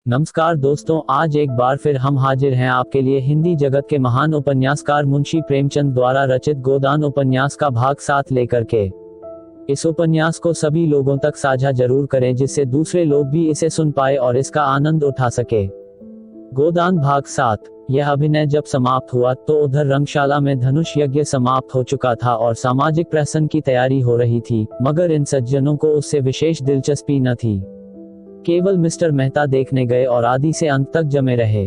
नमस्कार दोस्तों, आज एक बार फिर हम हाजिर हैं आपके लिए हिंदी जगत के महान उपन्यासकार मुंशी प्रेमचंद द्वारा रचित गोदान उपन्यास का भाग 7 लेकर के। इस उपन्यास को सभी लोगों तक साझा जरूर करें जिससे दूसरे लोग भी इसे सुन पाए और इसका आनंद उठा सके। गोदान भाग 7। यह अभिनय जब समाप्त हुआ तो उधर रंगशाला में धनुष यज्ञ समाप्त हो चुका था और सामाजिक प्रसंग की तैयारी हो रही थी, मगर इन सज्जनों को उससे विशेष दिलचस्पी न थी। केवल मिस्टर मेहता देखने गए और आदि से अंत तक जमे रहे।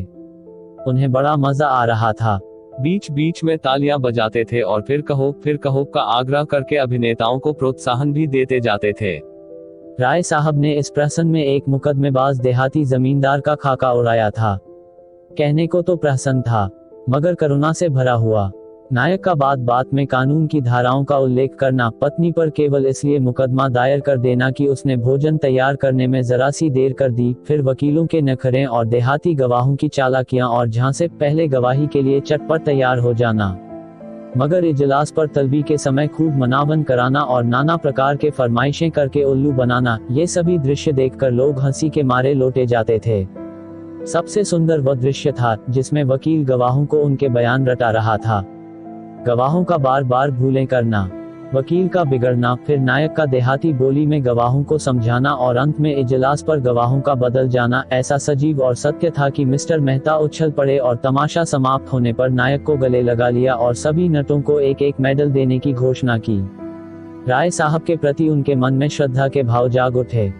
उन्हें बड़ा मजा आ रहा था। बीच बीच में तालियां बजाते थे और फिर कहो का आग्रह करके अभिनेताओं को प्रोत्साहन भी देते जाते थे। राय साहब ने इस प्रसंग में एक मुकदमेबाज देहाती जमींदार का खाका उड़ाया था। कहने को तो प्रसन्न था, मगर करुणा से भरा हुआ। नायक का बात बात में कानून की धाराओं का उल्लेख करना, पत्नी पर केवल इसलिए मुकदमा दायर कर देना कि उसने भोजन तैयार करने में जरा सी देर कर दी, फिर वकीलों के नखरे और देहाती गवाहों की चालाकियां और झांसे, पहले गवाही के लिए चटपट तैयार हो जाना, मगर इजलास पर तलबी के समय खूब मनावन कराना और नाना प्रकार के फरमाइशें करके उल्लू बनाना, ये सभी दृश्य देखकर लोग हंसी के मारे लोटे जाते थे। सबसे सुंदर वह दृश्य था जिसमें वकील गवाहों को उनके बयान रटा रहा था। गवाहों का बार बार भूलें करना, वकील का बिगड़ना, फिर नायक का देहाती बोली में गवाहों को समझाना और अंत में इजलास पर गवाहों का बदल जाना ऐसा सजीव और सत्य था कि मिस्टर मेहता उछल पड़े और तमाशा समाप्त होने पर नायक को गले लगा लिया और सभी नटों को एक एक मेडल देने की घोषणा की। राय साहब के प्रति उनके मन में श्रद्धा के भाव जाग उठे।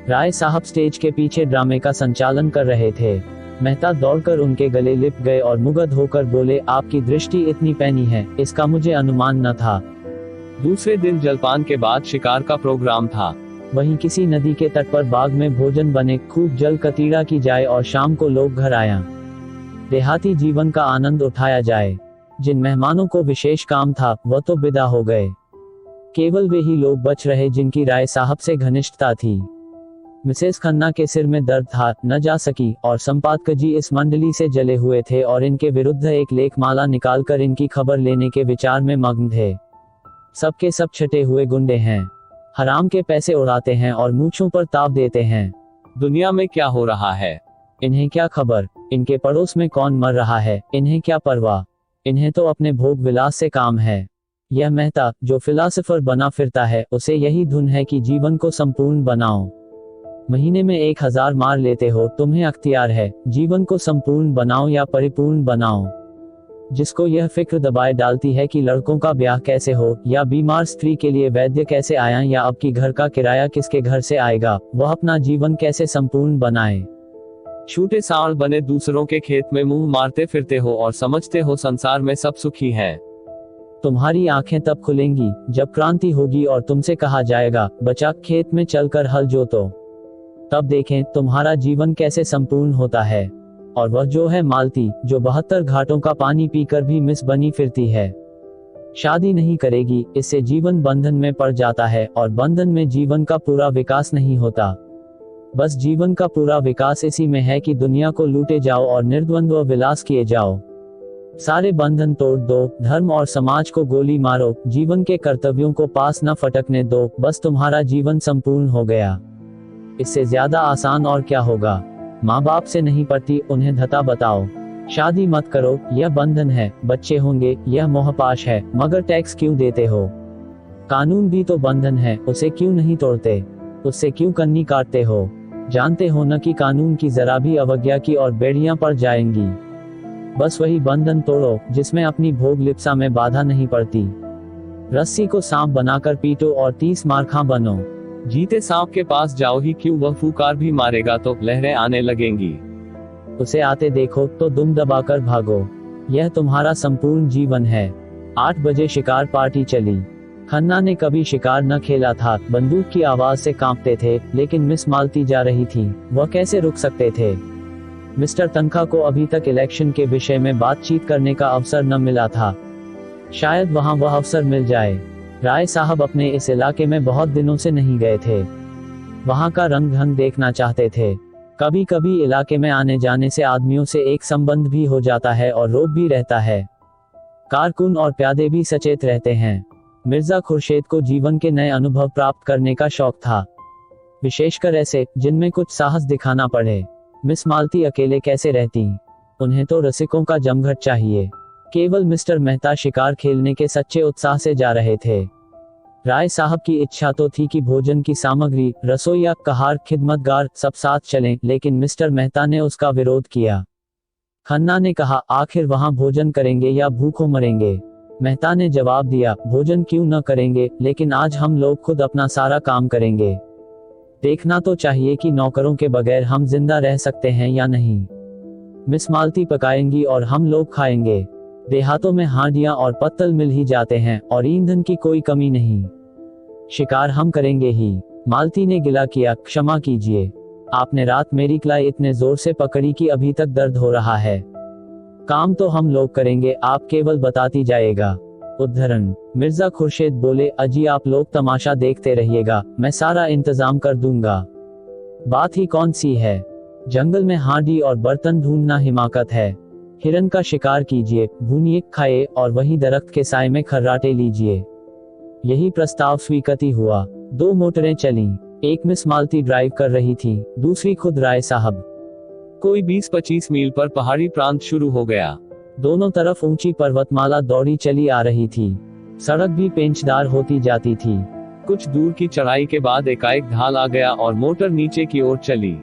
राय साहब स्टेज के पीछे ड्रामे का संचालन कर रहे थे। मेहता दौड़कर उनके गले लिप गए और मुग्ध होकर बोले, आपकी दृष्टि इतनी पैनी है, इसका मुझे अनुमान न था। दूसरे दिन जलपान के बाद शिकार का प्रोग्राम था। वहीं किसी नदी के तट पर बाग में भोजन बने, खूब जल कतीड़ा की जाए और शाम को लोग घर आया, देहाती जीवन का आनंद उठाया जाए। जिन मेहमानों को विशेष काम था वह तो विदा हो गए। केवल वे ही लोग बच रहे जिनकी राय साहब से घनिष्ठता थी। मिसेस खन्ना के सिर में दर्द था, न जा सकी, और संपादक जी इस मंडली से जले हुए थे और इनके विरुद्ध एक लेखमाला निकालकर इनकी खबर लेने के विचार में मग्न थे। सबके सब छटे हुए गुंडे हैं, हराम के पैसे उड़ाते हैं और मूंछों पर ताव देते हैं। दुनिया में क्या हो रहा है इन्हें क्या खबर, इनके पड़ोस में कौन मर रहा है इन्हें क्या परवाह। इन्हें तो अपने भोग विलास से काम है। यह मेहता जो फिलासफर बना फिरता है, उसे यही धुन है कि जीवन को संपूर्ण बनाओ। महीने में 1000 मार लेते हो, तुम्हें अख्तियार है, जीवन को संपूर्ण बनाओ या परिपूर्ण बनाओ। जिसको यह फिक्र दबाए डालती है कि लड़कों का ब्याह कैसे हो, या बीमार स्त्री के लिए वैद्य कैसे आया, या अब की घर का किराया किसके घर से आएगा, वह अपना जीवन कैसे संपूर्ण बनाए। छूटे सांड बने दूसरों के खेत में मुंह मारते फिरते हो और समझते हो संसार में सब सुखी है। तुम्हारी आंखें तब खुलेंगी जब क्रांति होगी और तुमसे कहा जाएगा, बच्चा खेत में चलकर हल जोतो। तब देखें तुम्हारा जीवन कैसे संपूर्ण होता है। और वह जो है मालती, जो 72 घाटों का पानी पीकर भी मिस बनी फिरती है, शादी नहीं करेगी, इससे जीवन बंधन में पड़ जाता है और बंधन में जीवन का पूरा विकास नहीं होता। बस जीवन का पूरा विकास इसी में है कि दुनिया को लूटे जाओ और निर्द्वंद्व विलास किए जाओ। सारे बंधन तोड़ दो, धर्म और समाज को गोली मारो, जीवन के कर्तव्यों को पास न फटकने दो, बस तुम्हारा जीवन संपूर्ण हो गया। इससे ज्यादा आसान और क्या होगा। माँ बाप से नहीं पड़ती, उन्हें धता बताओ। शादी मत करो, यह बंधन है, बच्चे होंगे, यह मोहपाश है, मगर टैक्स क्यों देते हो। कानून भी तो बंधन है, उसे क्यों नहीं तोड़ते, उससे क्यों कन्नी काटते हो। जानते हो न कि कानून की जरा भी अवज्ञा की और बेड़ियां पड़ जाएंगी। बस वही बंधन तोड़ो जिसमें अपनी भोग लिप्सा में बाधा नहीं पड़ती। रस्सी को सांप बनाकर पीटो और 30 मारखा बनो। जीते सांप के पास जाओ ही क्यों, वह फूकार भी मारेगा तो लहरें आने लगेंगी। उसे आते देखो तो दुम दबाकर भागो। यह तुम्हारा संपूर्ण जीवन है। 8 बजे शिकार पार्टी चली। खन्ना ने कभी शिकार न खेला था, बंदूक की आवाज से कांपते थे, लेकिन मिस मालती जा रही थी, वह कैसे रुक सकते थे। मिस्टर तनखा को अभी तक इलेक्शन के विषय में बातचीत करने का अवसर न मिला था। शायद वहां वह अवसर मिल जाए। राय साहब अपने इस इलाके में बहुत दिनों से नहीं गए थे। वहां का रंग ढंग देखना चाहते थे। कभी कभी इलाके में आने जाने से आदमियों से एक संबंध भी हो जाता है और रोब भी रहता है। कारकुन और प्यादे भी सचेत रहते हैं। मिर्जा खुर्शेद को जीवन के नए अनुभव प्राप्त करने का शौक था, विशेषकर ऐसे जिनमें कुछ साहस दिखाना पड़े। मिस मालती अकेले कैसे रहती? उन्हें तो रसिकों का जमघट चाहिए। केवल मिस्टर मेहता शिकार खेलने के सच्चे उत्साह से जा रहे थे। राय साहब की इच्छा तो थी कि भोजन की सामग्री, रसोइया, कहार, खिदमतगार सब साथ चलें, लेकिन मिस्टर मेहता ने उसका विरोध किया। खन्ना ने कहा, आखिर वहां भोजन करेंगे या भूखों मरेंगे? मेहता ने जवाब दिया, भोजन क्यों न करेंगे, लेकिन आज हम लोग खुद अपना सारा काम करेंगे। देखना तो चाहिए कि नौकरों के बगैर हम जिंदा रह सकते हैं या नहीं। मिस मालती पकाएंगी और हम लोग खाएंगे। देहातों में हांडियां और पत्तल मिल ही जाते हैं और ईंधन की कोई कमी नहीं। शिकार हम करेंगे ही। मालती ने गिला किया, क्षमा कीजिए, आपने रात मेरी कलाई इतने जोर से पकड़ी कि अभी तक दर्द हो रहा है। काम तो हम लोग करेंगे, आप केवल बताती जाएगा। उद्धरण। मिर्जा खुर्शीद बोले, अजी आप लोग तमाशा देखते रहिएगा, मैं सारा इंतजाम कर दूंगा। बात ही कौन सी है, जंगल में हांडी और बर्तन ढूंढना हिमाकत है। हिरन का शिकार कीजिए, भूनिए, खाए और वहीं दरख्त के साए में खर्राटे लीजिए। यही प्रस्ताव स्वीकृति हुआ। 2 मोटरें चलीं। एक मिस मालती ड्राइव कर रही थी, दूसरी खुद राय साहब। कोई 20-25 मील पर पहाड़ी प्रांत शुरू हो गया। दोनों तरफ ऊंची पर्वतमाला दौड़ी चली आ रही थी। सड़क भी पेंचदार होती जाती थी। कुछ दूर की चढ़ाई के बाद एकाएक ढाल आ गया और मोटर नीचे की ओर चली।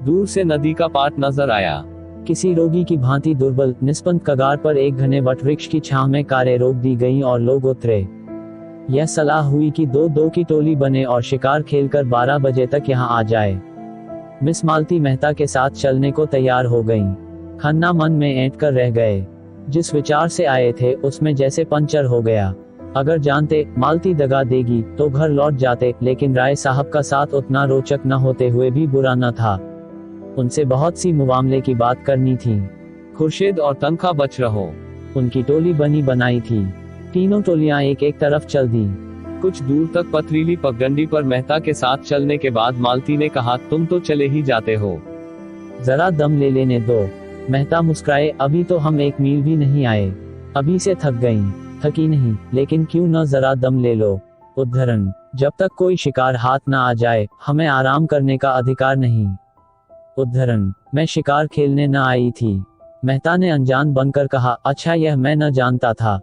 दूर से नदी का पाट नजर आया। किसी रोगी की भांति दुर्बल निस्पंद कगार पर एक घने वटवृक्ष की छांव में कारें रोक दी गईं और लोग उतरे। यह सलाह हुई कि 2-2 की टोली बने और शिकार खेलकर 12 बजे तक यहाँ आ जाए। मिस मालती मेहता के साथ चलने को तैयार हो गईं। खन्ना मन में ऐंठ कर रह गए। जिस विचार से आए थे उसमें जैसे पंचर हो गया। अगर जानते मालती दगा देगी तो घर लौट जाते, लेकिन राय साहब का साथ उतना रोचक न होते हुए भी बुरा न था। उनसे बहुत सी मुआमले की बात करनी थी। खुर्शीद और तनखा बच रहो। उनकी टोली बनी बनाई थी। तीनों टोलियां एक एक तरफ चल दी। कुछ दूर तक पथरीली पगडंडी पर मेहता के साथ चलने के बाद मालती ने कहा, तुम तो चले ही जाते हो, जरा दम ले लेने दो। मेहता मुस्कुराए, अभी तो हम 1 मील भी नहीं आए, अभी से थक गईं। थकी नहीं, लेकिन क्यों न जरा दम ले लो। उद्धरण। जब तक कोई शिकार हाथ न आ जाए हमें आराम करने का अधिकार नहीं। उद्धरण। मैं शिकार खेलने न आई थी। मेहता ने अनजान बनकर कहा, अच्छा यह मैं न जानता था।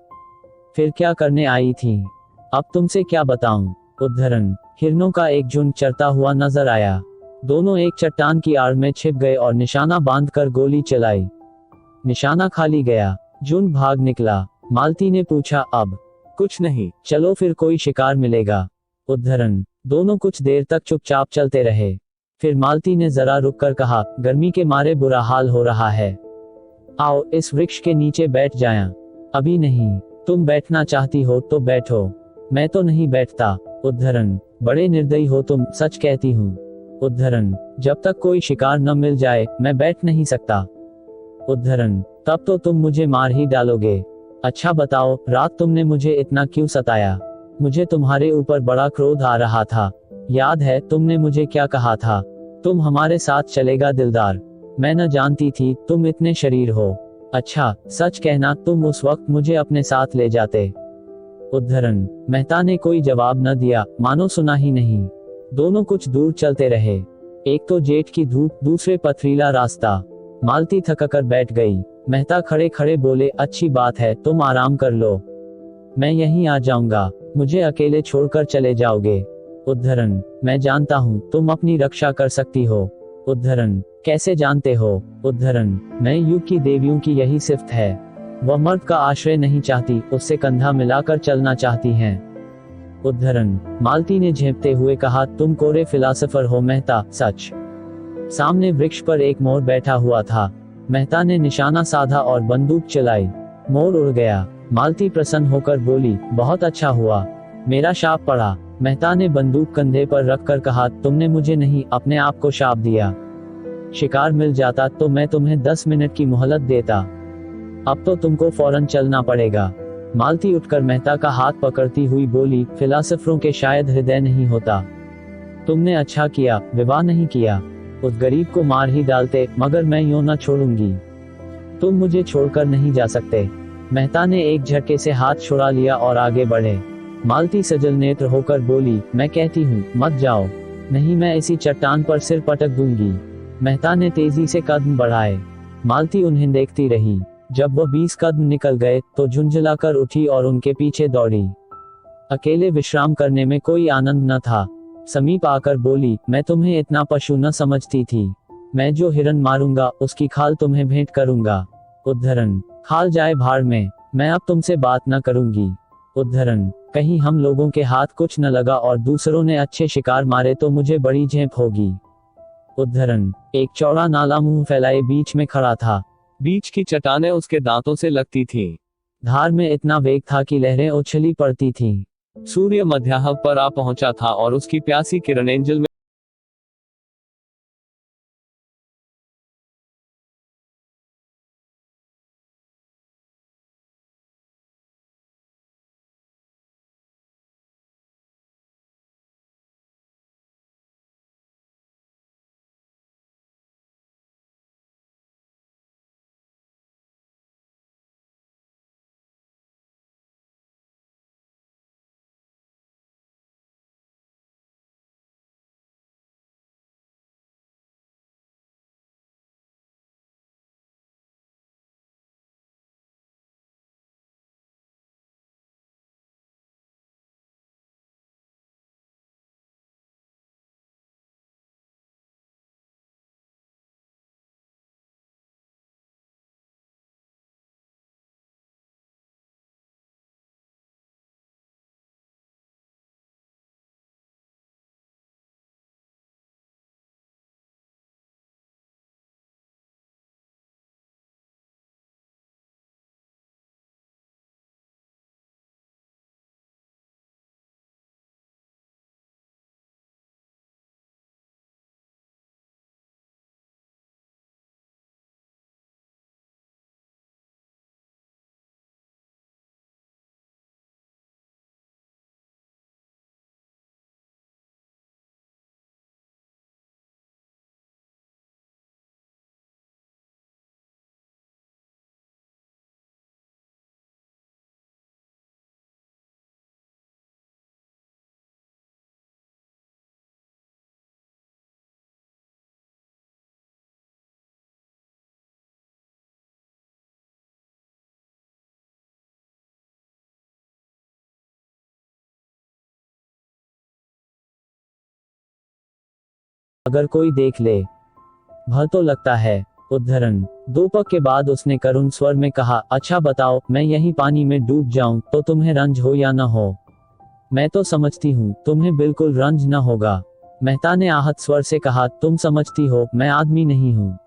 फिर क्या करने आई थी? अब तुमसे क्या बताऊं। उद्धरण। हिरनों का एक झुंड चरता हुआ नजर आया। दोनों एक चट्टान की आड़ में छिप गए और निशाना बांधकर गोली चलाई। निशाना खाली गया। झुंड भाग निकला। मालती ने पूछा, अब? कुछ नहीं। चलो फिर कोई शिकार मिलेगा। उद्धरण। दोनों कुछ देर तक चुपचाप चलते रहे। फिर मालती ने जरा रुककर कहा, गर्मी के मारे बुरा हाल हो रहा है, आओ इस वृक्ष के नीचे बैठ जाएं। अभी नहीं। तुम बैठना चाहती हो तो बैठो। मैं तो नहीं बैठता। उद्धरण। बड़े निर्दयी हो तुम, सच कहती हूँ। उद्धरण। जब तक कोई शिकार न मिल जाए मैं बैठ नहीं सकता। उद्धरण। तब तो तुम मुझे मार ही डालोगे। अच्छा बताओ, रात तुमने मुझे इतना क्यों सताया? मुझे तुम्हारे ऊपर बड़ा क्रोध आ रहा था। याद है तुमने मुझे क्या कहा था? तुम हमारे साथ चलेगा दिलदार। मैं न जानती थी तुम इतने शरीर हो। अच्छा सच कहना, तुम उस वक्त मुझे अपने साथ ले जाते। उद्धरण। मेहता ने कोई जवाब न दिया, मानो सुना ही नहीं। दोनों कुछ दूर चलते रहे। एक तो जेठ की धूप, दूसरे पथरीला रास्ता। मालती थककर बैठ गई। मेहता खड़े खड़े बोले, अच्छी बात है, तुम आराम कर लो, मैं यहीं आ जाऊंगा। मुझे अकेले छोड़कर चले जाओगे? उद्धरण। मैं जानता हूँ तुम अपनी रक्षा कर सकती हो। उद्धरण। कैसे जानते हो? उद्धरण। मैं युग की देवियों की यही सिफ्त है। वह मर्द का आश्रय नहीं चाहती, उससे कंधा मिलाकर चलना चाहती हैं। उद्धरण। मालती ने झेंपते हुए कहा, तुम कोरे फिलासफर हो मेहता, सच। सामने वृक्ष पर एक मोर बैठा हुआ था। मेहता ने निशाना साधा और बंदूक चलाई। मोर उड़ गया। मालती प्रसन्न होकर बोली, बहुत अच्छा हुआ, मेरा शाप पड़ा। मेहता ने बंदूक कंधे पर रखकर कहा, तुमने मुझे नहीं, अपने आप को शाप दिया। शिकार मिल जाता तो मैं तुम्हें 10 मिनट की मोहलत देता। अब तो तुमको फौरन चलना पड़ेगा। मालती उठकर मेहता का हाथ पकड़ती हुई बोली, फिलासफरों के शायद हृदय नहीं होता। तुमने अच्छा किया विवाह नहीं किया। उस गरीब को मार ही डालते, मगर मैं यूं न छोड़ूंगी। तुम मुझे छोड़कर नहीं जा सकते। मेहता ने एक झटके से हाथ छुड़ा लिया और आगे बढ़े। मालती सजल नेत्र होकर बोली, मैं कहती हूँ मत जाओ। नहीं, मैं इसी चट्टान पर सिर पटक दूंगी। मेहता ने तेजी से कदम बढ़ाए। मालती उन्हें देखती रही। जब वह 20 कदम निकल गए तो झुंझलाकर उठी और उनके पीछे दौड़ी। अकेले विश्राम करने में कोई आनंद न था। समीप आकर बोली, मैं तुम्हें इतना पशु न समझती थी। मैं जो हिरन मारूंगा उसकी खाल तुम्हें भेंट करूंगा। उद्धरण, खाल जाए भाड़ में, मैं अब तुमसे बात न करूंगी। उद्धरण, कहीं हम लोगों के हाथ कुछ न लगा और दूसरों ने अच्छे शिकार मारे तो मुझे बड़ी झेप होगी। उद्धरण, एक चौड़ा नाला मुंह फैलाए बीच में खड़ा था। बीच की चट्टानें उसके दांतों से लगती थीं। धार में इतना वेग था कि लहरें उछली पड़ती थीं। सूर्य मध्याह्न पर आ पहुंचा था और उसकी प्यासी किरणें जल में अगर कोई देख ले, भय तो लगता है। उद्धरण, दो पग के बाद उसने करुण स्वर में कहा, अच्छा बताओ, मैं यहीं पानी में डूब जाऊं तो तुम्हें रंज हो या न हो? मैं तो समझती हूँ तुम्हें बिल्कुल रंज न होगा। मेहता ने आहत स्वर से कहा, तुम समझती हो मैं आदमी नहीं हूँ।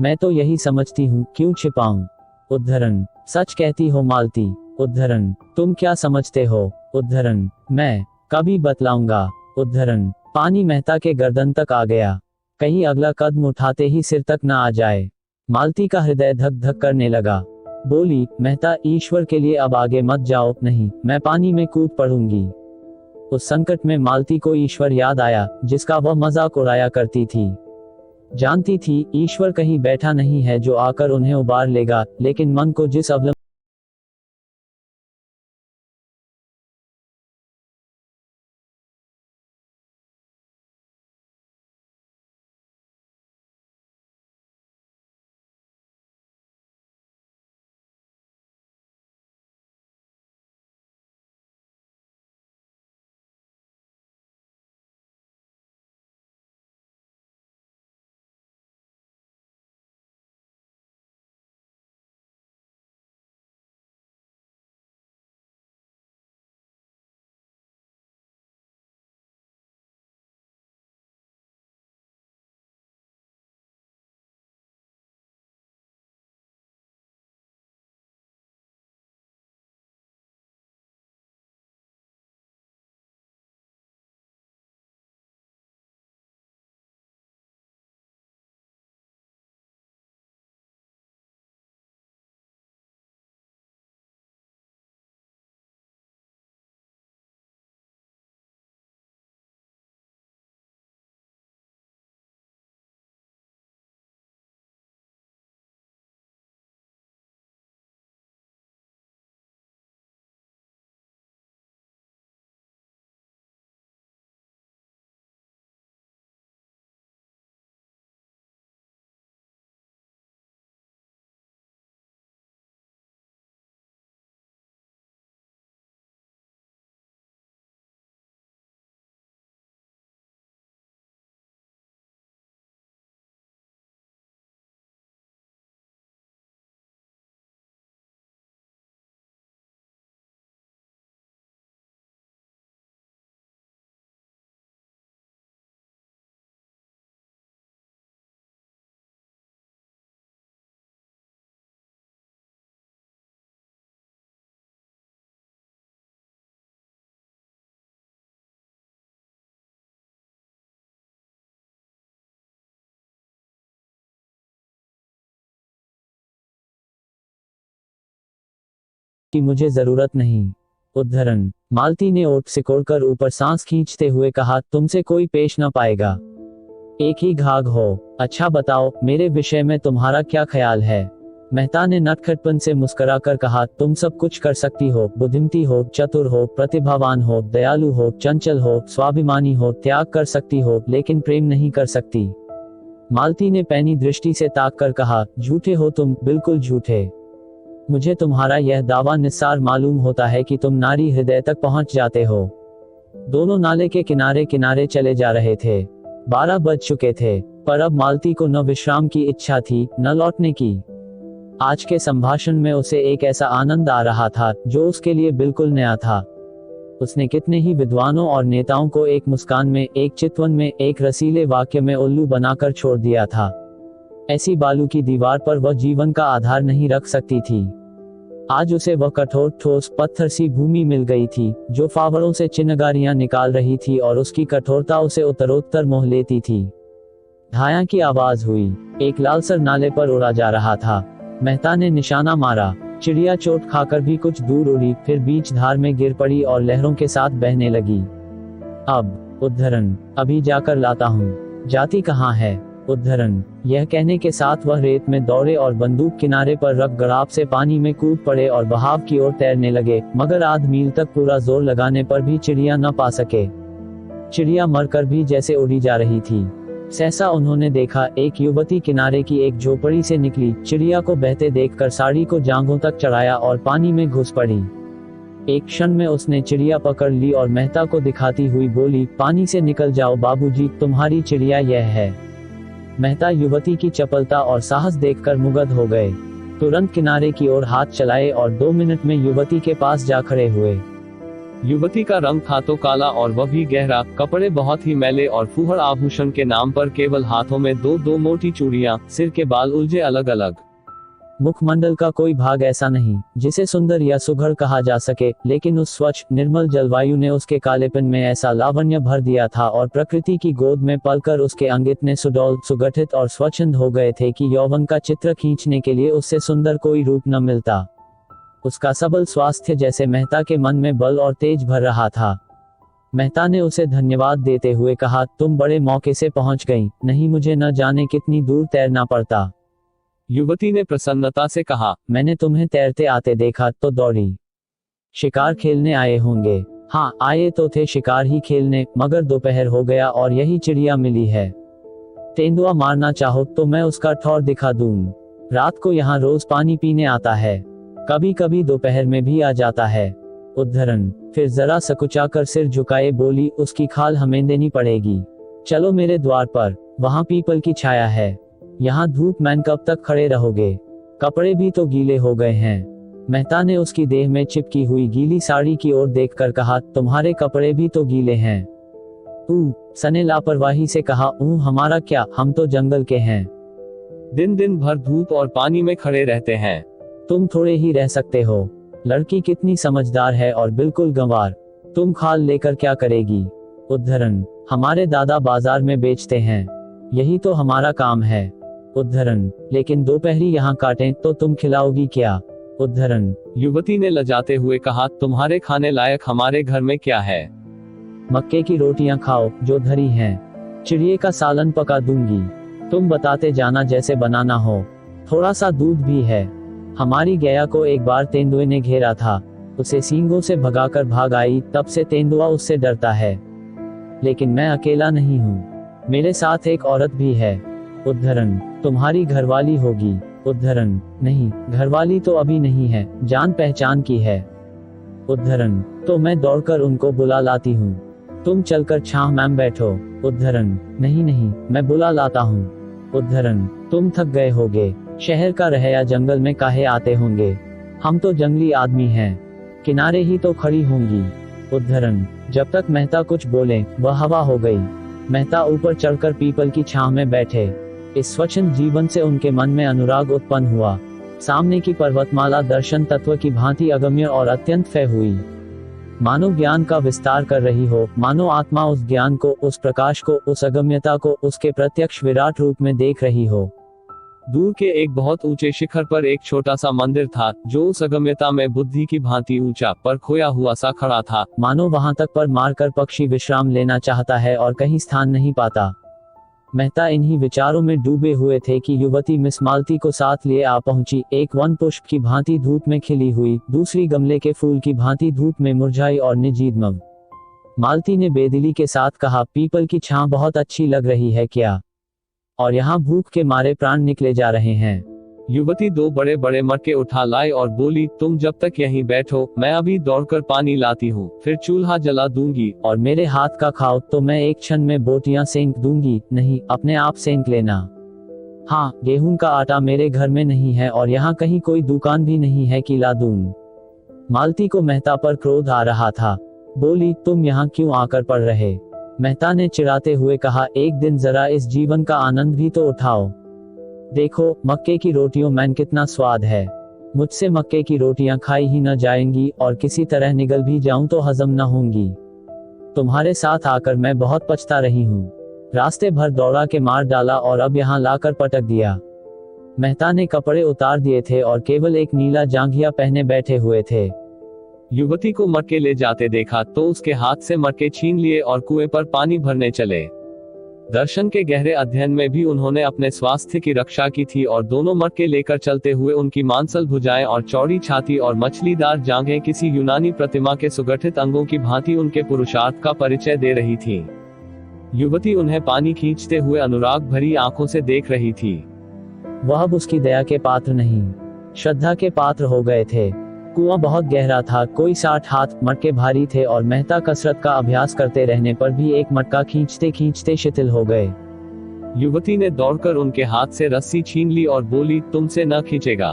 मैं तो यही समझती हूँ, क्यों छिपाऊं? उद्धरण, सच कहती हो मालती? उद्धरण, तुम क्या समझते हो? उद्धरण, मैं कभी बतलाऊंगा। उद्धरण, पानी मेहता के गर्दन तक आ गया। कहीं अगला कदम उठाते ही सिर तक न आ जाए। मालती का हृदय धक धक करने लगा। बोली, मेहता ईश्वर के लिए अब आगे मत जाओ, नहीं मैं पानी में कूद पड़ूंगी। उस संकट में मालती को ईश्वर याद आया, जिसका वह मजाक उड़ाया करती थी। जानती थी ईश्वर कहीं बैठा नहीं है जो आकर उन्हें उबार लेगा, लेकिन मन को जिस अवलंबन की मुझे जरूरत नहीं। उद्धरण, मालती ने ओठ सिकोड़कर ऊपर सांस खींचते हुए कहा, तुमसे कोई पेश न पाएगा। एक ही घाघ हो। अच्छा बताओ, मेरे विषय में तुम्हारा क्या ख्याल है? मेहता ने नटखटपन से मुस्कुराकर कहा, तुम सब कुछ कर सकती हो, बुद्धिमती हो, चतुर हो, प्रतिभावान हो, दयालु हो, चंचल हो, स्वाभिमानी हो, त्याग कर सकती हो, लेकिन प्रेम नहीं कर सकती। मालती ने पैनी दृष्टि से ताक कर कहा, झूठे हो तुम, बिल्कुल झूठे। मुझे तुम्हारा यह दावा निस्सार मालूम होता है कि तुम नारी हृदय तक पहुंच जाते हो। दोनों नाले के किनारे किनारे चले जा रहे थे। 12 बज चुके थे, पर अब मालती को न विश्राम की इच्छा थी, न लौटने की। आज के संभाषण में उसे एक ऐसा आनंद आ रहा था जो उसके लिए बिल्कुल नया था। उसने कितने ही विद्वानों और नेताओं को एक मुस्कान में, एक चितवन में, एक रसीले वाक्य में उल्लू बनाकर छोड़ दिया था। ऐसी बालू की दीवार पर वह जीवन का आधार नहीं रख सकती थी। आज उसे वह कठोर ठोस पत्थर सी भूमि मिल गई थी जो फावड़ों से चिनगारियां निकाल रही थी और उसकी कठोरता उसे उत्तरोत्तर मोह लेती थी। धाया की आवाज हुई। एक लालसर नाले पर उड़ा जा रहा था। मेहता ने निशाना मारा। चिड़िया चोट खाकर भी कुछ दूर उड़ी, फिर बीच धार में गिर पड़ी और लहरों के साथ बहने लगी। अब उद्धरण, अभी जाकर लाता हूँ। जाती कहाँ है? उद्धरण, यह कहने के साथ वह रेत में दौड़े और बंदूक किनारे पर रख गड़ाप से पानी में कूद पड़े और बहाव की ओर तैरने लगे, मगर आध मील तक पूरा जोर लगाने पर भी चिड़िया न पा सके। चिड़िया मरकर भी जैसे उड़ी जा रही थी। सहसा उन्होंने देखा, एक युवती किनारे की एक झोपड़ी से निकली, चिड़िया को बहते देखकर साड़ी को जांघों तक चढ़ाया और पानी में घुस पड़ी। एक क्षण में उसने चिड़िया पकड़ ली और मेहता को दिखाती हुई बोली, पानी से निकल जाओ बाबूजी, तुम्हारी चिड़िया यह है। मेहता युवती की चपलता और साहस देखकर मुग्ध हो गए। तुरंत किनारे की ओर हाथ चलाए और 2 मिनट में युवती के पास जा खड़े हुए। युवती का रंग था तो काला और वह भी गहरा, कपड़े बहुत ही मैले और फूहड़, आभूषण के नाम पर केवल हाथों में 2-2 मोटी चूड़ियां, सिर के बाल उलझे अलग अलग। मुखमंडल का कोई भाग ऐसा नहीं जिसे सुंदर या सुघड़ कहा जा सके, लेकिन उस स्वच्छ निर्मल जलवायु ने उसके कालेपन में ऐसा लावण्य भर दिया था और प्रकृति की गोद में पलकर उसके अंग इतने सुडौल, सुगठित और स्वच्छंद हो गए थे कि यौवन का चित्र खींचने के लिए उससे सुंदर कोई रूप न मिलता। उसका सबल स्वास्थ्य जैसे मेहता के मन में बल और तेज भर रहा था। मेहता ने उसे धन्यवाद देते हुए कहा, तुम बड़े मौके से पहुंच गई, नहीं मुझे न जाने कितनी दूर तैरना पड़ता। युवती ने प्रसन्नता से कहा, मैंने तुम्हें तैरते आते देखा तो दौड़ी। शिकार खेलने आए होंगे? हाँ, आए तो थे शिकार ही खेलने, मगर दोपहर हो गया और यही चिड़िया मिली है। तेंदुआ मारना चाहो तो मैं उसका ठौर दिखा दूं। रात को यहाँ रोज पानी पीने आता है, कभी कभी दोपहर में भी आ जाता है। उद्धरण, फिर जरा सकुचाकर सिर झुकाए बोली, उसकी खाल हमें देनी पड़ेगी। चलो मेरे द्वार पर, वहाँ पीपल की छाया है। यहाँ धूप में कब तक खड़े रहोगे? कपड़े भी तो गीले हो गए हैं। मेहता ने उसकी देह में चिपकी हुई गीली साड़ी की ओर देखकर कहा, तुम्हारे कपड़े भी तो गीले हैं। सने लापरवाही से कहा, हमारा क्या, हम तो जंगल के हैं। दिन दिन भर धूप और पानी में खड़े रहते हैं। तुम थोड़े ही रह सकते हो। लड़की कितनी समझदार है और बिल्कुल गंवार। तुम खाल लेकर क्या करेगी? उद्धरण, हमारे दादा बाजार में बेचते हैं, यही तो हमारा काम है। उद्धरण, लेकिन दोपहरी यहाँ काटें तो तुम खिलाओगी क्या? उद्धरण, युवती ने लजाते हुए कहा, तुम्हारे खाने लायक हमारे घर में क्या है? मक्के की रोटियां खाओ जो धरी हैं। चिड़िए का सालन पका दूंगी, तुम बताते जाना जैसे बनाना हो। थोड़ा सा दूध भी है। हमारी गया को एक बार तेंदुए ने घेरा था, उसे सींगों से भगाकर भाग आई, तब से तेंदुआ उससे डरता है। लेकिन मैं अकेला नहीं हूँ, मेरे साथ एक औरत भी है। उद्धरण, तुम्हारी घरवाली होगी। उद्धरण, नहीं, घरवाली तो अभी नहीं है, जान पहचान की है। उद्धरण, तो मैं दौड़कर उनको बुला लाती हूँ, तुम चलकर छांव में बैठो। उद्धरण, नहीं नहीं, मैं बुला लाता हूँ। उद्धरण, तुम थक गए होगे, शहर का रहया जंगल में काहे आते होंगे, हम तो जंगली आदमी हैं, किनारे ही तो खड़ी होंगी। उद्धरण, जब तक मेहता कुछ बोले वह हवा हो गई। मेहता ऊपर चढ़कर पीपल की छांव में बैठे। इस स्वच्छंद जीवन से उनके मन में अनुराग उत्पन्न हुआ। सामने की पर्वतमाला दर्शन तत्व की भांति अगम्य और अत्यंत फै हुई, मानो ज्ञान का विस्तार कर रही हो, मानो आत्मा उस ज्ञान को, उस प्रकाश को, उस अगम्यता को उसके प्रत्यक्ष विराट रूप में देख रही हो। दूर के एक बहुत ऊंचे शिखर पर एक छोटा सा मंदिर था, जो उस अगम्यता में बुद्धि की भांति ऊंचा पर खोया हुआ सा खड़ा था, मानो वहां तक पर मारकर पक्षी विश्राम लेना चाहता है और कहीं स्थान नहीं पाता। मेहता इन्हीं विचारों में डूबे हुए थे कि युवती मिस मालती को साथ लिए आ पहुंची, एक वन पुष्प की भांति धूप में खिली हुई, दूसरी गमले के फूल की भांति धूप में मुरझाई और निजीदमव। मालती ने बेदिली के साथ कहा, पीपल की छां बहुत अच्छी लग रही है क्या? और यहाँ भूख के मारे प्राण निकले जा रहे हैं। युवती दो बड़े बड़े मटके उठा लाई और बोली, तुम जब तक यहीं बैठो, मैं अभी दौड़कर पानी लाती हूँ, फिर चूल्हा जला दूंगी। और मेरे हाथ का खाओ तो मैं एक क्षण में बोटियां सेंक दूंगी। नहीं, अपने आप सेंक लेना। हाँ, गेहूं का आटा मेरे घर में नहीं है और यहाँ कहीं कोई दुकान भी नहीं है कि ला दूं। मालती को मेहता पर क्रोध आ रहा था। बोली, तुम यहाँ क्यों आकर पड़ रहे? मेहता ने चिढ़ाते हुए कहा, एक दिन जरा इस जीवन का आनंद भी तो उठाओ। देखो, मक्के की रोटियों में कितना स्वाद है। मुझसे मक्के की रोटियां खाई ही न जाएंगी और किसी तरह निगल भी जाऊं तो हजम न होंगी। तुम्हारे साथ आकर मैं बहुत पछता रही हूँ। रास्ते भर दौड़ा के मार डाला और अब यहाँ लाकर पटक दिया। मेहता ने कपड़े उतार दिए थे और केवल एक नीला जांघिया पहने बैठे हुए थे। युवती को मटके ले जाते देखा तो उसके हाथ से मटके छीन लिए और कुएं पर पानी भरने चले। दर्शन के गहरे अध्ययन में भी उन्होंने अपने स्वास्थ्य की रक्षा की थी और दोनों मटके लेकर चलते हुए उनकी मांसल भुजाएं और चौड़ी छाती और मछलीदार जांघें किसी यूनानी प्रतिमा के सुगठित अंगों की भांति उनके पुरुषार्थ का परिचय दे रही थी। युवती उन्हें पानी खींचते हुए अनुराग भरी आंखों से देख रही थी। वह अब उसकी दया के पात्र नहीं, श्रद्धा के पात्र हो गए थे। कुआं बहुत गहरा था, कोई 60 हाथ, मटके भारी थे और मेहता कसरत का अभ्यास करते रहने पर भी एक मटका खींचते खींचते शिथिल हो गए। युवती ने दौड़कर उनके हाथ से रस्सी छीन ली और बोली, तुमसे न खींचेगा।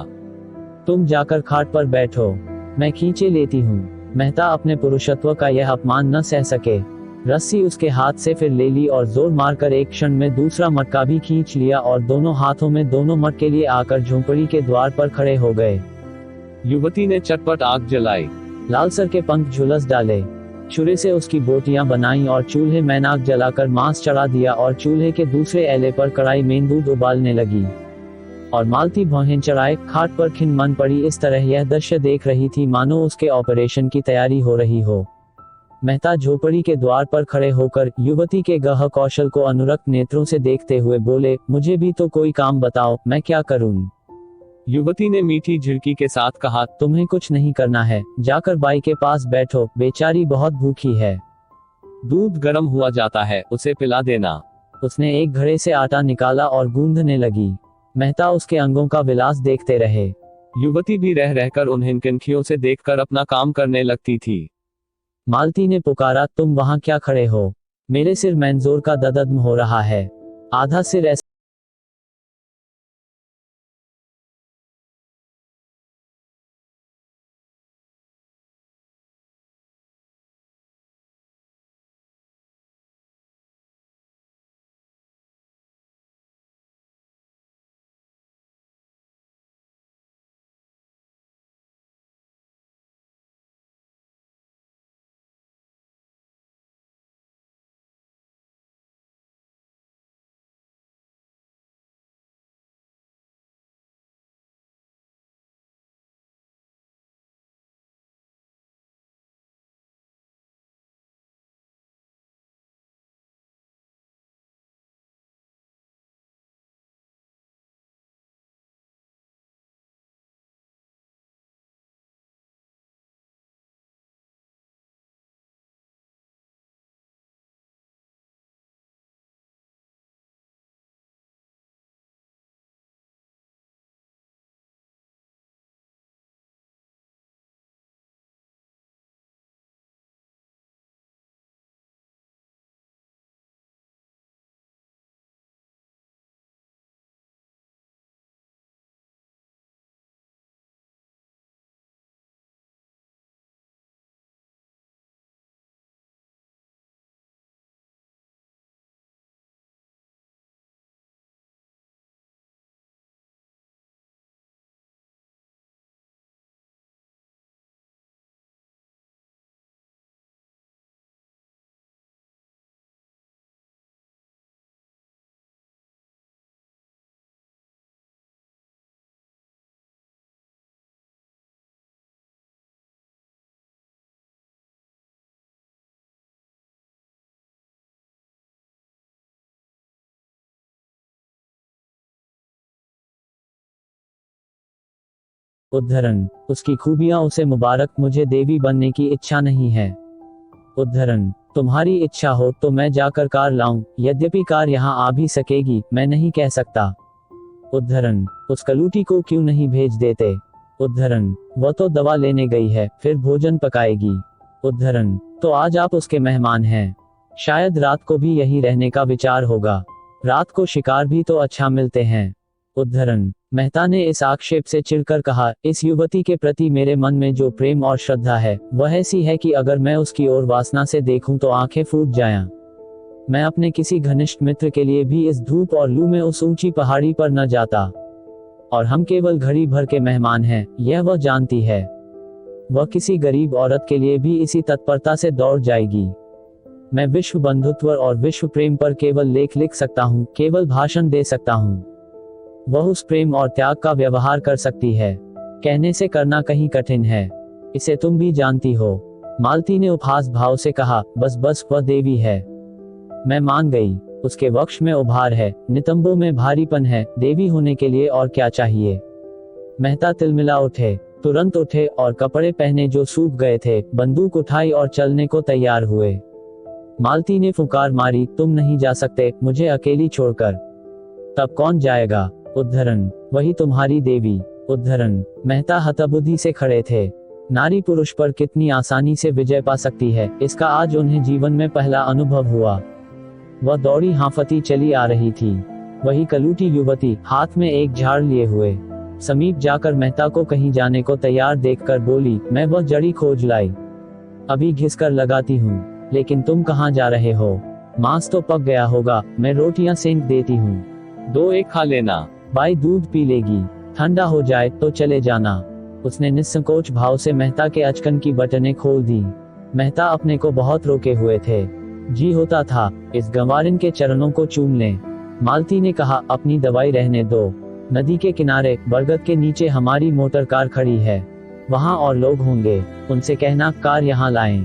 तुम जाकर खाट पर बैठो, मैं खींचे लेती हूँ। मेहता अपने पुरुषत्व का यह अपमान न सह सके। रस्सी उसके हाथ से फिर ले ली और जोर मारकर एक क्षण में दूसरा मटका भी खींच लिया और दोनों हाथों में दोनों मटके लिए आकर झोंपड़ी के द्वार पर खड़े हो गए। युवती ने चटपट आग जलाई, लालसर के पंख झुलस डाले, छुरे से उसकी बोटियां बनाई और चूल्हे में नाक जलाकर मांस चढ़ा दिया और चूल्हे के दूसरे एले पर कढ़ाई में दूध उबालने लगी। और मालती भौहें चढ़ाए खाट पर खिन मन पड़ी इस तरह यह दृश्य देख रही थी मानो उसके ऑपरेशन की तैयारी हो रही हो। मेहता झोपड़ी के द्वार पर खड़े होकर युवती के गह कौशल को अनुरक्त नेत्रों से देखते हुए बोले, मुझे भी तो कोई काम बताओ, मैं क्या करूं? युवती ने मीठी झिड़की के साथ कहा, तुम्हें कुछ नहीं करना है, जाकर बाई के पास बैठो, बेचारी बहुत भूखी है। दूध गर्म हुआ जाता है, उसे पिला देना। उसने एक घड़े से आटा निकाला और गूंदने लगी। मेहता उसके अंगों का विलास देखते रहे। युवती भी रह रहकर उन्हें कनखियों से देखकर अपना काम करने लगती थी। मालती ने पुकारा, तुम वहां क्या खड़े हो? मेरे सिर में जोर का दर्द हो रहा है। आधा सिर ऐसा उद्धरण, उसकी खूबियां उसे मुबारक, मुझे देवी बनने की इच्छा नहीं है। उद्धरण, तुम्हारी इच्छा हो तो मैं जाकर कार लाऊं, यद्यपि कार यहाँ आ भी सकेगी, मैं नहीं कह सकता। उद्धरण, उस कलूटी को क्यों नहीं भेज देते? उद्धरण, वह तो दवा लेने गई है, फिर भोजन पकाएगी। उद्धरण, तो आज आप उसके मेहमान हैं, शायद रात को भी यही रहने का विचार होगा, रात को शिकार भी तो अच्छा मिलते हैं। उद्धरण, मेहता ने इस आक्षेप से चिढ़कर कहा, इस युवती के प्रति मेरे मन में जो प्रेम और श्रद्धा है वह ऐसी है कि अगर मैं उसकी ओर वासना से देखूं तो आंखें फूट जाएं। मैं अपने किसी घनिष्ठ मित्र के लिए भी इस धूप और लू में उस ऊंची पहाड़ी पर न जाता, और हम केवल घड़ी भर के मेहमान हैं, यह वह जानती है। वह किसी गरीब औरत के लिए भी इसी तत्परता से दौड़ जाएगी। मैं विश्व बंधुत्व और विश्व प्रेम पर केवल लेख लिख सकता हूँ, केवल भाषण दे सकता हूँ। वह उस प्रेम और त्याग का व्यवहार कर सकती है, कहने से करना कहीं कठिन है, इसे तुम भी जानती हो। मालती ने उपहास भाव से कहा, बस बस, वह देवी है। मैं मान गई, उसके वक्ष में उभार है, नितंबों में भारीपन है, देवी होने के लिए और क्या चाहिए? मेहता तिलमिला उठे, तुरंत उठे और कपड़े पहने जो सूख गए थे, बंदूक उठाई और चलने को तैयार हुए। मालती ने फुकार मारी, तुम नहीं जा सकते, मुझे अकेली छोड़कर। तब कौन जाएगा? उद्धरण, वही तुम्हारी देवी। उद्धरण, मेहता हतबुद्धि से खड़े थे। नारी पुरुष पर कितनी आसानी से विजय पा सकती है, इसका आज उन्हें जीवन में पहला अनुभव हुआ। वह दौड़ी हांफती चली आ रही थी, वही कलूटी युवती, हाथ में एक झाड़ लिए हुए। समीप जाकर मेहता को कहीं जाने को तैयार देखकर बोली, मैं वह जड़ी खोज लाई, अभी घिसकर लगाती हूँ। लेकिन तुम कहाँ जा रहे हो? मांस तो पक गया होगा, मैं रोटियां सेंक देती हूँ, 2 एक खा लेना। बाई दूध पी लेगी, ठंडा हो जाए तो चले जाना। उसने निस्संकोच भाव से मेहता के अचकन की बटनें खोल दी। मेहता अपने को बहुत रोके हुए थे, जी होता था इस गंवारिन के चरणों को चूम लें। मालती ने कहा, अपनी दवाई रहने दो, नदी के किनारे बरगद के नीचे हमारी मोटर कार खड़ी है, वहाँ और लोग होंगे, उनसे कहना कार यहाँ लाएं।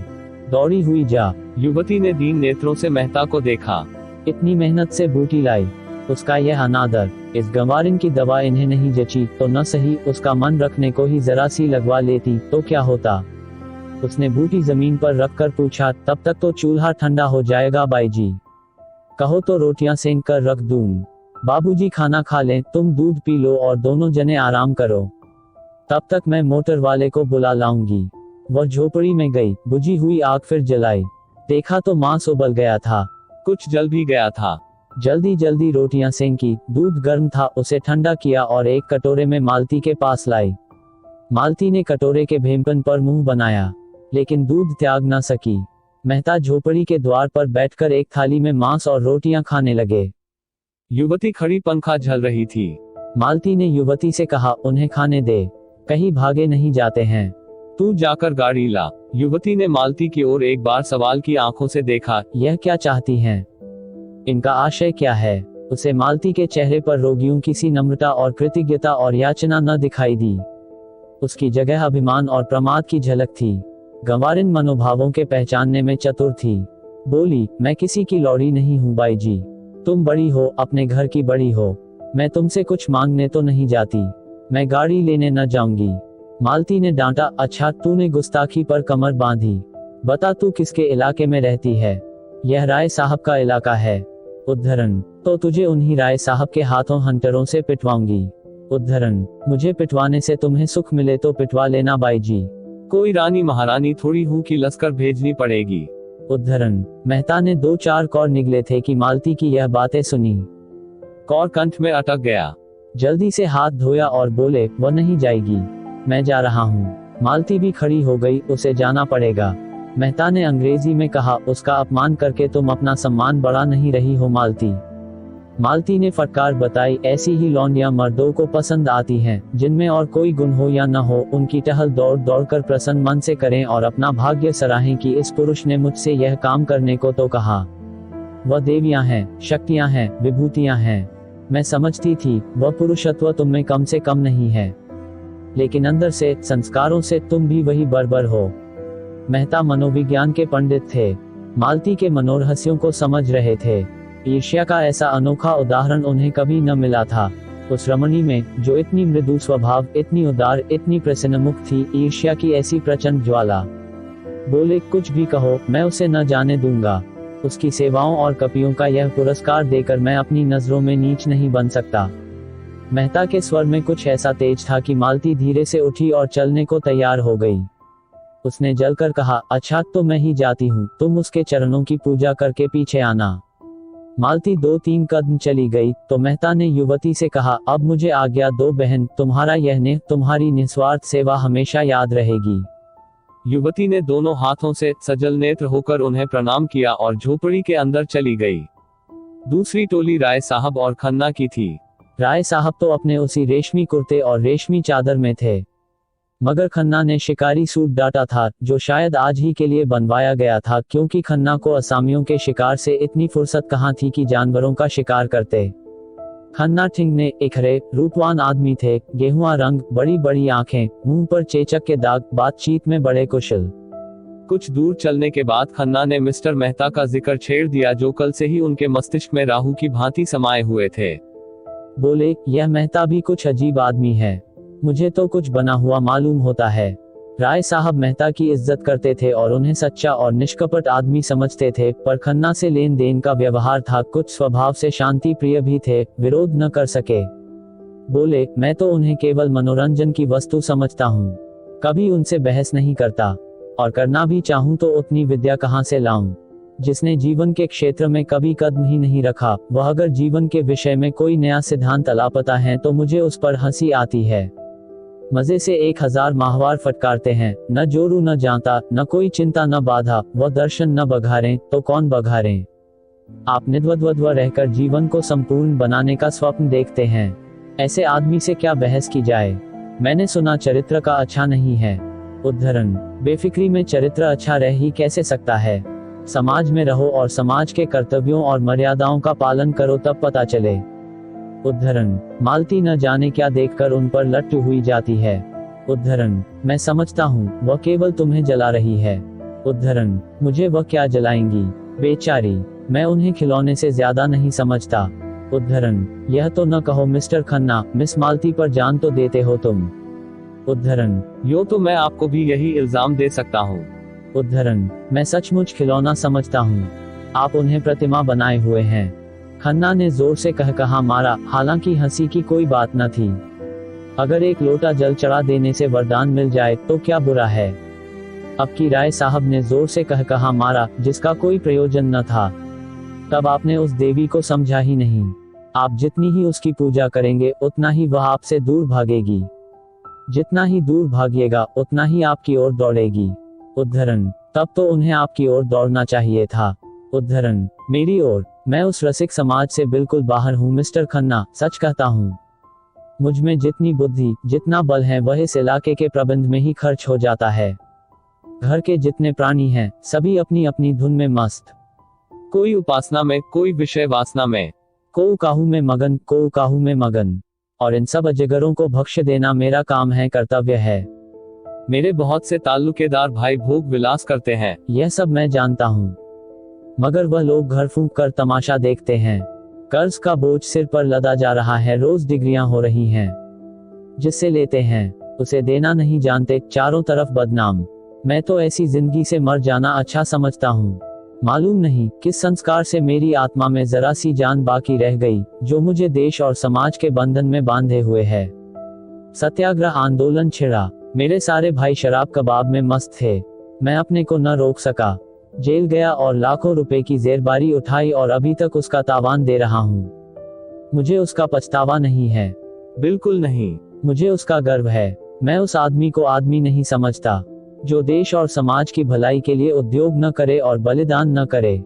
दौड़ी हुई जा। युवती ने दीन नेत्रों से मेहता को देखा। इतनी मेहनत से बूटी लाई, उसका यह अनादर, इस गंवारिन की दवा इन्हें नहीं जची तो न सही, उसका मन रखने को ही जरा सी लगवा लेती तो क्या होता? उसने बूटी जमीन पर रखकर पूछा, तब तक तो चूल्हा ठंडा हो जाएगा बाई जी, कहो तो रोटियां सेंक कर रख दूं। बाबूजी खाना खा लें, तुम दूध पी लो और दोनों जने आराम करो, तब तक मैं मोटर वाले को बुला लाऊंगी। वह झोपड़ी में गई, बुझी हुई आग फिर जलाई, देखा तो मांस उबल गया था, कुछ जल भी गया था। जल्दी जल्दी रोटियां सेंकी, दूध गर्म था, उसे ठंडा किया और एक कटोरे में मालती के पास लाई। मालती ने कटोरे के भेमपन पर मुंह बनाया, लेकिन दूध त्याग न सकी। मेहता झोपड़ी के द्वार पर बैठकर एक थाली में मांस और रोटियां खाने लगे। युवती खड़ी पंखा झल रही थी। मालती ने युवती से कहा, उन्हें खाने दे, कहीं भागे नहीं जाते हैं। तू जाकर गाड़ी ला। युवती ने मालती की ओर एक बार सवाल की आंखों से देखा। यह क्या चाहती हैं? इनका आशय क्या है? उसे मालती के चेहरे पर रोगियों की सी नम्रता और कृतज्ञता और याचना न दिखाई दी, उसकी जगह अभिमान और प्रमाद की झलक थी। गंवारिन मनोभावों के पहचानने में चतुर थी। बोली, मैं किसी की लौड़ी नहीं हूँ बाई जी, तुम बड़ी हो, अपने घर की बड़ी हो, मैं तुमसे कुछ मांगने तो नहीं जाती, मैं गाड़ी लेने न जाऊंगी। मालती ने डांटा, अच्छा तूने गुस्ताखी पर कमर बांधी, बता तू किसके इलाके में रहती है? यह राय साहब का इलाका है। उद्धरण, तो तुझे उन्हीं राय साहब के हाथों हंटरों से पिटवाऊंगी। उद्धरण, मुझे पिटवाने से तुम्हें सुख मिले तो पिटवा लेना बाई जी, कोई रानी महारानी थोड़ी हूँ कि लश्कर भेजनी पड़ेगी। उद्धरण, मेहता ने 2-4 कौर निगले थे कि मालती की यह बातें सुनी, कौर कंठ में अटक गया। जल्दी से हाथ धोया और बोले, वह नहीं जाएगी, मैं जा रहा हूँ। मालती भी खड़ी हो गई, उसे जाना पड़ेगा। मेहता ने अंग्रेजी में कहा, उसका अपमान करके तुम अपना सम्मान बढ़ा नहीं रही हो मालती। मालती ने फटकार बताई, ऐसी ही लौंडियां मर्दों को पसंद आती हैं, जिनमें और कोई गुण हो या न हो, उनकी टहल दौड़ दौड़ कर प्रसन्न मन से करें और अपना भाग्य सराहें कि इस पुरुष ने मुझसे यह काम करने को तो कहा। वह देवियां हैं, शक्तियां हैं, विभूतियां हैं। मैं समझती थी वह पुरुषत्व तुम में कम से कम नहीं है, लेकिन अंदर से, संस्कारों से तुम भी वही बर्बर हो। मेहता मनोविज्ञान के पंडित थे, मालती के मनोरहस्यों को समझ रहे थे। ईर्ष्या का ऐसा अनोखा उदाहरण उन्हें कभी न मिला था। उस रमणी में, जो इतनी मृदु स्वभाव, इतनी उदार, इतनी प्रसन्नमुख थी, ईर्ष्या की ऐसी प्रचंड ज्वाला। बोले, कुछ भी कहो, मैं उसे न जाने दूंगा। उसकी सेवाओं और कपियों का यह पुरस्कार देकर मैं अपनी नजरों में नीच नहीं बन सकता। मेहता के स्वर में कुछ ऐसा तेज था कि मालती धीरे से उठी और चलने को तैयार हो गई। उसने जलकर कहा, अच्छा तो मैं ही जाती हूँ, तुम उसके चरणों की पूजा करके पीछे आना। मालती 2-3 कदम चली गई तो मेहता ने युवती से कहा, अब मुझे आज्ञा दो बहन, तुम्हारा यह नेह, तुम्हारी निस्वार्थ सेवा हमेशा याद रहेगी। युवती ने दोनों हाथों से सजल नेत्र होकर उन्हें प्रणाम किया और झोपड़ी के अंदर चली गई। दूसरी टोली राय साहब और खन्ना की थी। राय साहब तो अपने उसी रेशमी कुर्ते और रेशमी चादर में थे, मगर खन्ना ने शिकारी सूट डाटा था, जो शायद आज ही के लिए बनवाया गया था, क्योंकि खन्ना को असामियों के शिकार से इतनी फुर्सत कहाँ थी कि जानवरों का शिकार करते। खन्ना ठिंगने, इखरे, रूपवान आदमी थे, गेहुआ रंग, बड़ी बड़ी आंखें, मुंह पर चेचक के दाग, बातचीत में बड़े कुशल। कुछ दूर चलने के बाद खन्ना ने मिस्टर मेहता का जिक्र छेड़ दिया, जो कल से ही उनके मस्तिष्क में राहु की भांति समाये हुए थे। बोले, यह मेहता भी कुछ अजीब आदमी है, मुझे तो कुछ बना हुआ मालूम होता है। राय साहब मेहता की इज्जत करते थे और उन्हें सच्चा और निष्कपट आदमी समझते थे, पर खन्ना से लेन देन का व्यवहार था, कुछ स्वभाव से शांति प्रिय भी थे, विरोध न कर सके। बोले, मैं तो उन्हें केवल मनोरंजन की वस्तु समझता हूँ, कभी उनसे बहस नहीं करता, और करना भी चाहूँ तो उतनी विद्या कहाँ से लाऊं। जिसने जीवन के क्षेत्र में कभी कदम ही नहीं रखा, वह अगर जीवन के विषय में कोई नया सिद्धांत अलापता है तो मुझे उस पर हंसी आती है। मजे से 1000 माहवार फटकारते हैं, न जोरू न जानता, न कोई चिंता न बाधा, वह दर्शन न बघारें तो कौन बघारें। आप निद्वद्वद्व रहकर जीवन को संपूर्ण बनाने का स्वप्न देखते हैं, ऐसे आदमी से क्या बहस की जाए। मैंने सुना चरित्र का अच्छा नहीं है। उद्धरण, बेफिक्री में चरित्र अच्छा रह ही कैसे सकता है। समाज में रहो और समाज के कर्तव्यों और मर्यादाओं का पालन करो, तब पता चले। उद्धरण, मालती न जाने क्या देखकर उन पर लट्टू हुई जाती है। उद्धरण, मैं समझता हूँ, वह केवल तुम्हें जला रही है। उद्धरण, मुझे वह क्या जलाएंगी, बेचारी, मैं उन्हें खिलौने से ज्यादा नहीं समझता। उद्धरण, यह तो न कहो मिस्टर खन्ना, मिस मालती पर जान तो देते हो तुम। उद्धरण, यो तो मैं आपको भी यही इल्जाम दे सकता हूँ। उद्धरण, मैं सचमुच खिलौना समझता हूँ, आप उन्हें प्रतिमा बनाए हुए हैं। खन्ना ने जोर से कहा मारा, हालांकि हंसी की कोई बात न थी। अगर एक लोटा जल चढ़ा देने से वरदान मिल जाए तो क्या बुरा है। अब की राय साहब ने जोर से कहा मारा, जिसका कोई प्रयोजन न था। तब आपने उस देवी को समझा ही नहीं। आप जितनी ही उसकी पूजा करेंगे, उतना ही वह आपसे दूर भागेगी। जितना ही दूर भागिएगा, उतना ही आपकी ओर दौड़ेगी। उद्धरण, तब तो उन्हें आपकी ओर दौड़ना चाहिए था। उद्धरण, मेरी ओर? मैं उस रसिक समाज से बिल्कुल बाहर हूँ मिस्टर खन्ना, सच कहता हूँ। मुझ में जितनी बुद्धि, जितना बल है, वह इस इलाके के प्रबंध में ही खर्च हो जाता है। घर के जितने प्राणी हैं, सभी अपनी अपनी धुन में मस्त, कोई उपासना में, कोई विषय वासना में, को काहू में मगन, को काहू में मगन। और इन सब अजगरों को भक्ष्य देना मेरा काम है, कर्तव्य है। मेरे बहुत से ताल्लुकेदार भाई भोग विलास करते हैं, यह सब मैं जानता हूँ, मगर वह लोग घर फूंक कर तमाशा देखते हैं। कर्ज का बोझ सिर पर लदा जा रहा है, रोज डिग्रियां हो रही हैं। जिससे लेते हैं उसे देना नहीं जानते, चारों तरफ बदनाम। मैं तो ऐसी जिंदगी से मर जाना अच्छा समझता हूँ। मालूम नहीं किस संस्कार से मेरी आत्मा में जरा सी जान बाकी रह गई, जो मुझे देश और समाज के बंधन में बांधे हुए है। सत्याग्रह आंदोलन छिड़ा, मेरे सारे भाई शराब कबाब में मस्त थे, मैं अपने को न रोक सका। जेल गया और लाखों रुपए की जेरबारी उठाई और अभी तक उसका तावान दे रहा हूँ। मुझे उसका पछतावा नहीं है, बिल्कुल नहीं। मुझे उसका गर्व है। मैं उस आदमी को आदमी नहीं समझता, जो देश और समाज की भलाई के लिए उद्योग न करे और बलिदान न करे।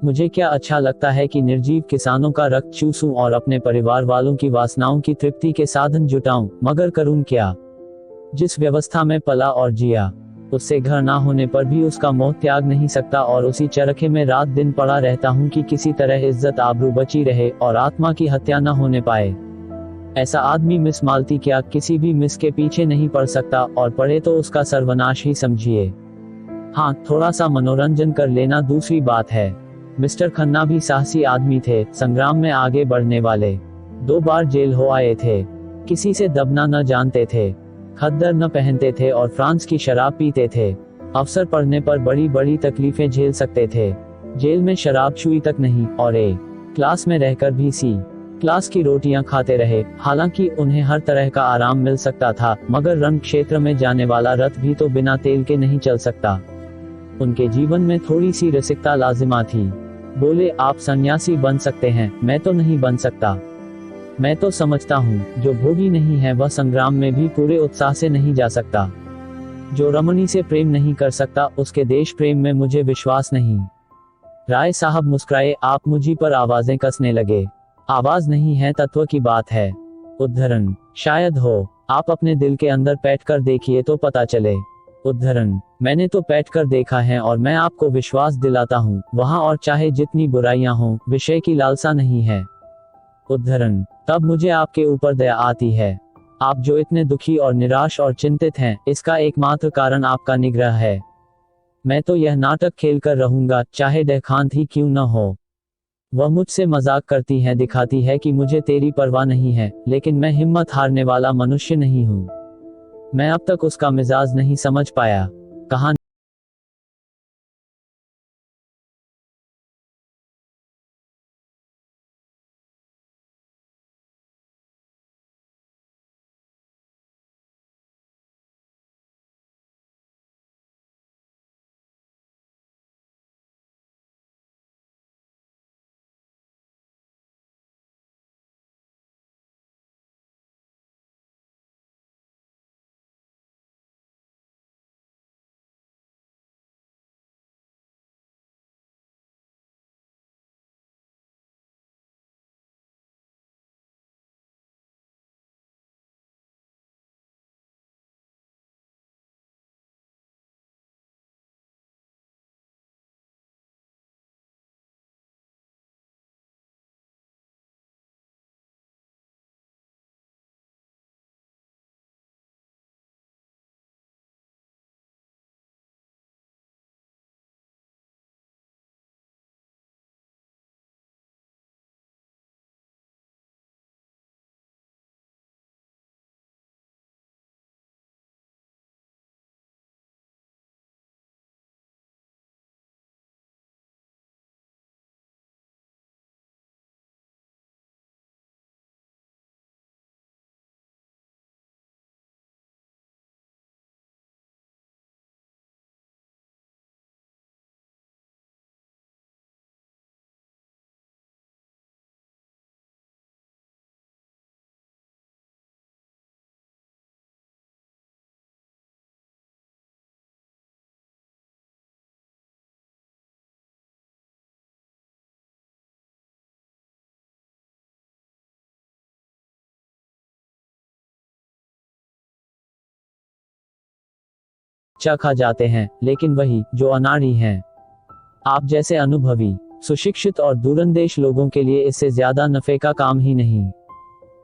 मुझे क्या अच्छा लगता है कि निर्जीव किसानों का रक्त चूसूं और अपने परिवार वालों की वासनाओं की तृप्ति के साधन जुटाऊं, मगर करूं क्या। जिस व्यवस्था में पला और जिया, उससे घर ना होने पर भी उसका मोह त्याग नहीं सकता, और उसी चरखे में रात दिन पड़ा रहता हूँ कि किसी तरह इज्जत आबरू बची रहे और आत्मा की हत्या न होने पाए। ऐसा आदमी मिस मालती क्या किसी भी मिस के पीछे नहीं पड़ सकता, और पड़े तो उसका सर्वनाश ही समझिए। हाँ, थोड़ा सा मनोरंजन कर लेना दूसरी बात है। मिस्टर खन्ना भी साहसी आदमी थे, संग्राम में आगे बढ़ने वाले। 2 बार जेल हो आए थे, किसी से दबना न जानते थे, खद्दर न पहनते थे और फ्रांस की शराब पीते थे। अवसर पड़ने पर बड़ी बड़ी तकलीफें झेल सकते थे। जेल में शराब छुई तक नहीं और ए क्लास में रहकर भी सी क्लास की रोटियां खाते रहे। हालांकि उन्हें हर तरह का आराम मिल सकता था, मगर रण क्षेत्र में जाने वाला रथ भी तो बिना तेल के नहीं चल सकता। उनके जीवन में थोड़ी सी रसिकता लाजिमा थी। बोले, आप सन्यासी बन सकते हैं, मैं तो नहीं बन सकता। मैं तो समझता हूँ, जो भोगी नहीं है वह संग्राम में भी पूरे उत्साह से नहीं जा सकता। जो रमणी से प्रेम नहीं कर सकता, उसके देश प्रेम में मुझे विश्वास नहीं। राय साहब मुस्कुराए। आप मुझी पर आवाजें कसने लगे। आवाज नहीं है, तत्व की बात है। उद्धरण, शायद हो। आप अपने दिल के अंदर बैठ कर देखिए तो पता चले। उद्धरण, मैंने तो बैठ कर देखा है और मैं आपको विश्वास दिलाता हूँ, वहाँ और चाहे जितनी बुराइयां हों, विषय की लालसा नहीं है। उद्धरण, तब मुझे आपके ऊपर दया आती है। आप जो इतने दुखी और निराश और चिंतित हैं, इसका एकमात्र कारण आपका निग्रह है। मैं तो यह नाटक खेल कर रहूंगा, चाहे देखांत ही क्यों न हो। वह मुझसे मजाक करती है, दिखाती है कि मुझे तेरी परवाह नहीं है, लेकिन मैं हिम्मत हारने वाला मनुष्य नहीं हूँ। मैं अब तक उसका मिजाज नहीं समझ पाया। कहानी खा जाते हैं, लेकिन वही जो अनाड़ी हैं, आप जैसे अनुभवी, सुशिक्षित और दूरंदेश लोगों के लिए इससे ज्यादा नफे का काम ही नहीं।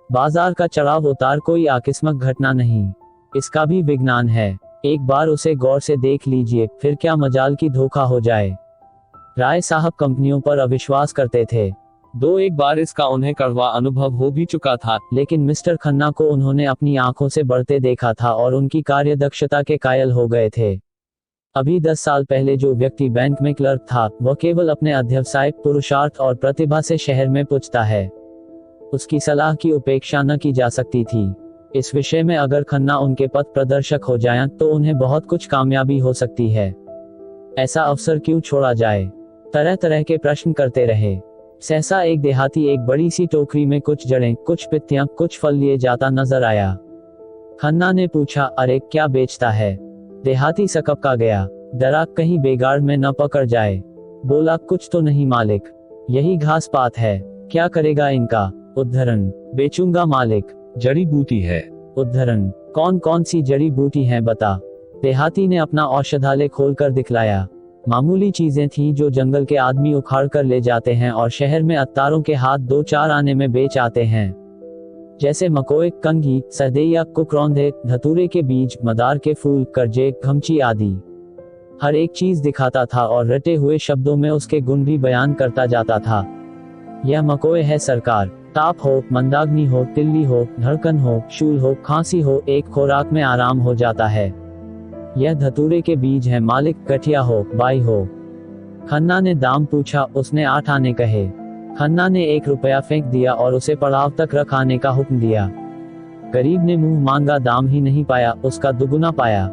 बाजार का चढ़ाव उतार कोई आकस्मिक घटना नहीं, इसका भी विज्ञान है। एक बार उसे गौर से देख लीजिए, फिर क्या मजाल की धोखा हो जाए। राय साहब कंपनियों पर अविश्वास करते थे। एक बार इसका उन्हें कड़वा अनुभव हो भी चुका था, लेकिन मिस्टर खन्ना को उन्होंने अपनी आंखों से बढ़ते देखा था और उनकी कार्यदक्षता के कायल हो गए थे। अभी 10 साल पहले जो व्यक्ति बैंक में क्लर्क था, वह केवल अपने अध्यवसायिक पुरुषार्थ और प्रतिभा से शहर में पूछता है। उसकी सलाह की उपेक्षा न की जा सकती थी। इस विषय में अगर खन्ना उनके पथ प्रदर्शक हो जाएं, तो उन्हें बहुत कुछ कामयाबी हो सकती है। ऐसा अवसर क्यों छोड़ा जाए? तरह तरह के प्रश्न करते रहे। सहसा एक देहाती एक बड़ी सी टोकरी में कुछ जड़ें, कुछ पित्तियां, कुछ फल लिए जाता नजर आया। खन्ना ने पूछा, अरे क्या बेचता है? देहाती सकपका गया, डरा कहीं बेगाड़ में न पकड़ जाए। बोला, कुछ तो नहीं मालिक, यही घास पात है, क्या करेगा इनका? उद्धरण, बेचूंगा मालिक। जड़ी बूटी है। उद्धरण, कौन कौन सी जड़ी बूटी हैं बता। देहाती ने अपना औषधालय खोलकर दिखलाया। मामूली चीजें थीं जो जंगल के आदमी उखाड़ कर ले जाते हैं और शहर में अत्तारों के हाथ 2-4 आने में बेच आते हैं, जैसे मकोए, कंघी, सहदेया, कुकरौंधे, धतूरे के बीज, मदार के फूल, करजे, घमची आदि। हर एक चीज दिखाता था और रटे हुए शब्दों में उसके गुण भी बयान करता जाता था। यह मकोए है सरकार, ताप हो, मंदाग्नि हो, तिल्ली हो, धड़कन हो, शूल हो, खांसी हो, एक खोराक में आराम हो जाता है। यह धतूरे के बीज हैं मालिक, गठिया हो, बाई हो। खन्ना ने दाम पूछा, उसने 8 आने कहे। खन्ना ने 1 रुपया फेंक दिया और उसे पड़ाव तक रख आने का हुक्म दिया। गरीब ने मुंह मांगा दाम ही नहीं पाया, उसका दुगुना पाया।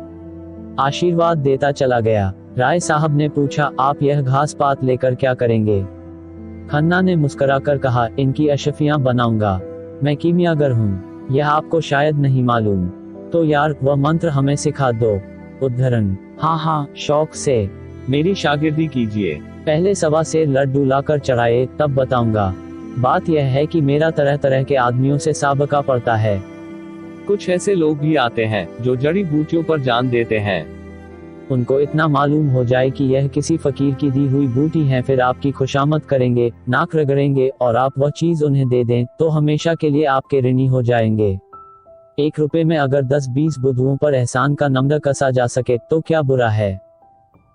आशीर्वाद देता चला गया। राय साहब ने पूछा, आप यह घास पात लेकर क्या करेंगे? खन्ना ने मुस्कुराकर कहा, इनकी अशफियां बनाऊंगा। मैं कीमियागर हूँ, यह आपको शायद नहीं मालूम। तो यार वह मंत्र हमें सिखा दो। उद्धरण, हाँ, शौक से। मेरी शागिर्दी कीजिए। पहले 1.25 सेर लड्डू लाकर चढ़ाए, तब बताऊंगा। बात यह है कि मेरा तरह तरह के आदमियों से साबका पड़ता है। कुछ ऐसे लोग भी आते हैं जो जड़ी बूटियों पर जान देते हैं। उनको इतना मालूम हो जाए कि यह किसी फकीर की दी हुई बूटी है, फिर आपकी खुशामद करेंगे, नाक रगड़ेंगे और आप वह चीज उन्हें दे दें तो हमेशा के लिए आपके ऋणी हो जाएंगे। 1 रुपए में अगर 10-20 बुद्धुओं पर एहसान का नम्र कसा जा सके तो क्या बुरा है।